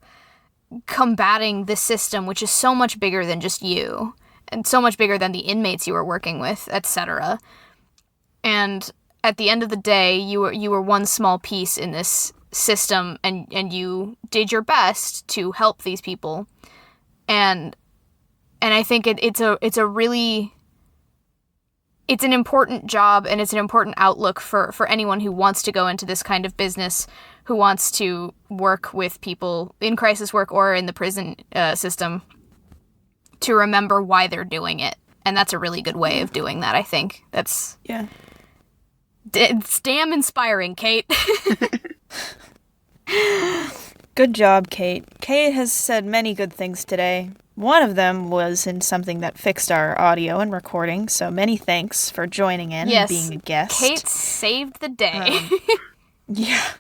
combating the system, which is so much bigger than just you, and so much bigger than the inmates you were working with, etc. And at the end of the day, you were one small piece in this system, and you did your best to help these people. And I think it's an important job, and it's an important outlook for anyone who wants to go into this kind of business, who wants to work with people in crisis work or in the prison system, to remember why they're doing it. And that's a really good way of doing that, I think. That's... Yeah. It's damn inspiring, Kate. Good job, Kate. Kate has said many good things today. One of them was in something that fixed our audio and recording, so many thanks for joining in and being a guest. Kate saved the day. Yeah,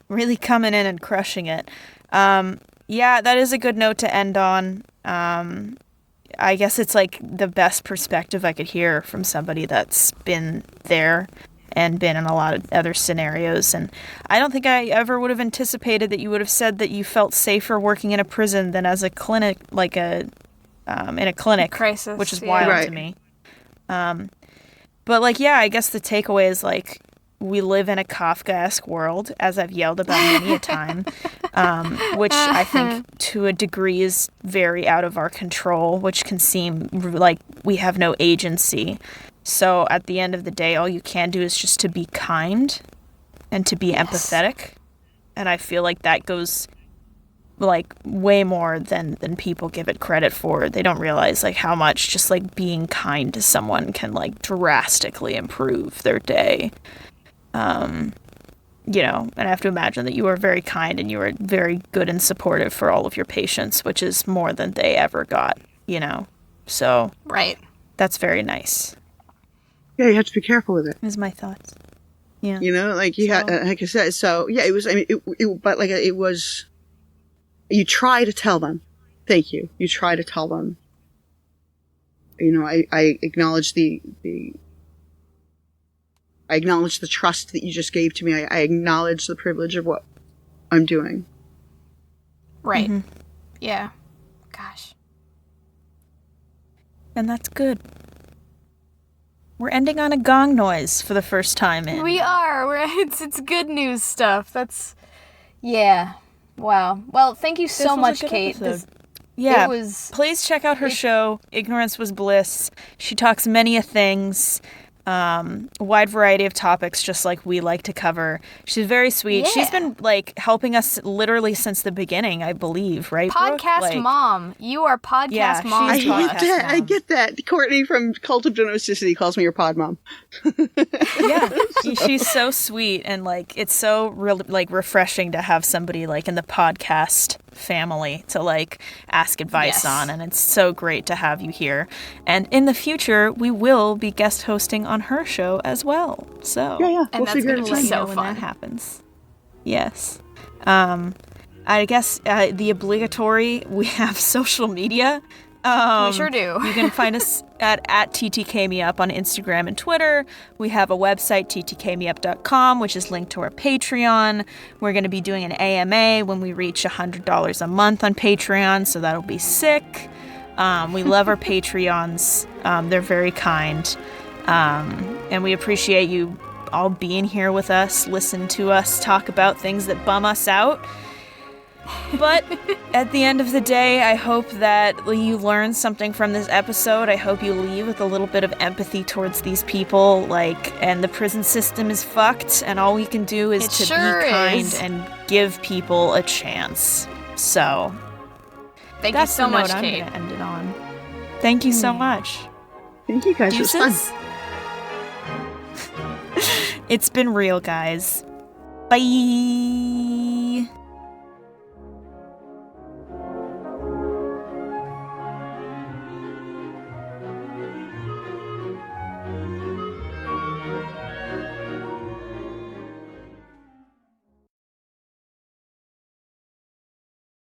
really coming in and crushing it. Yeah, that is a good note to end on. I guess it's like the best perspective I could hear from somebody that's been there and been in a lot of other scenarios. And I don't think I ever would have anticipated that you would have said that you felt safer working in a prison than as a clinic, like in a clinic, crisis, which is wild to me. But like, yeah, I guess the takeaway is like, we live in a Kafkaesque world, as I've yelled about many a time, which I think to a degree is very out of our control, which can seem like we have no agency. So at the end of the day, all you can do is just to be kind and to be empathetic. And I feel like that goes like way more than people give it credit for. They don't realize like how much just like being kind to someone can like drastically improve their day. You know, and I have to imagine that you are very kind and you are very good and supportive for all of your patients, which is more than they ever got, you know. So right. That's very nice. Yeah, you have to be careful with it. Is my thoughts. Yeah. You know, like you had, like I said, so yeah, it was, I mean, but like it was, you try to tell them, thank you. You try to tell them, you know, I acknowledge I acknowledge the trust that you just gave to me. I acknowledge the privilege of what I'm doing. Right. Mm-hmm. Yeah. Gosh. And that's good. We're ending on a gong noise for the first time in. We are. It's good news stuff. That's... Yeah. Wow. Well, thank you so much, Kate. Yeah. Please check out her show, Ignorance Was Bliss. She talks many a things. A wide variety of topics, just like we like to cover. She's very sweet. Yeah. She's been like helping us literally since the beginning, I believe, right? Podcast mom. You are podcast mom. I get that. Courtney from Cult of Donosticity calls me your pod mom. Yeah, she's so sweet, and like it's so really like refreshing to have somebody like in the podcast family to like ask advice on, and it's so great to have you here. And in the future, we will be guest hosting on her show as well. So and that's going to be so fun when that happens. Yes. I guess the obligatory, we have social media. We sure do. You can find us at TTKMeUp on Instagram and Twitter. We have a website, ttkmeup.com, which is linked to our Patreon. We're going to be doing an AMA when we reach $100 a month on Patreon, so that'll be sick. We love our Patreons. They're very kind. And we appreciate you all being here with us, listen to us talk about things that bum us out. But at the end of the day, I hope that you learn something from this episode. I hope you leave with a little bit of empathy towards these people, and the prison system is fucked, and all we can do is be kind and give people a chance. So, thank you so much, Kate. I'm going to end it on. Thank you so much. Thank you, guys. It was fun. It's been real, guys. Bye.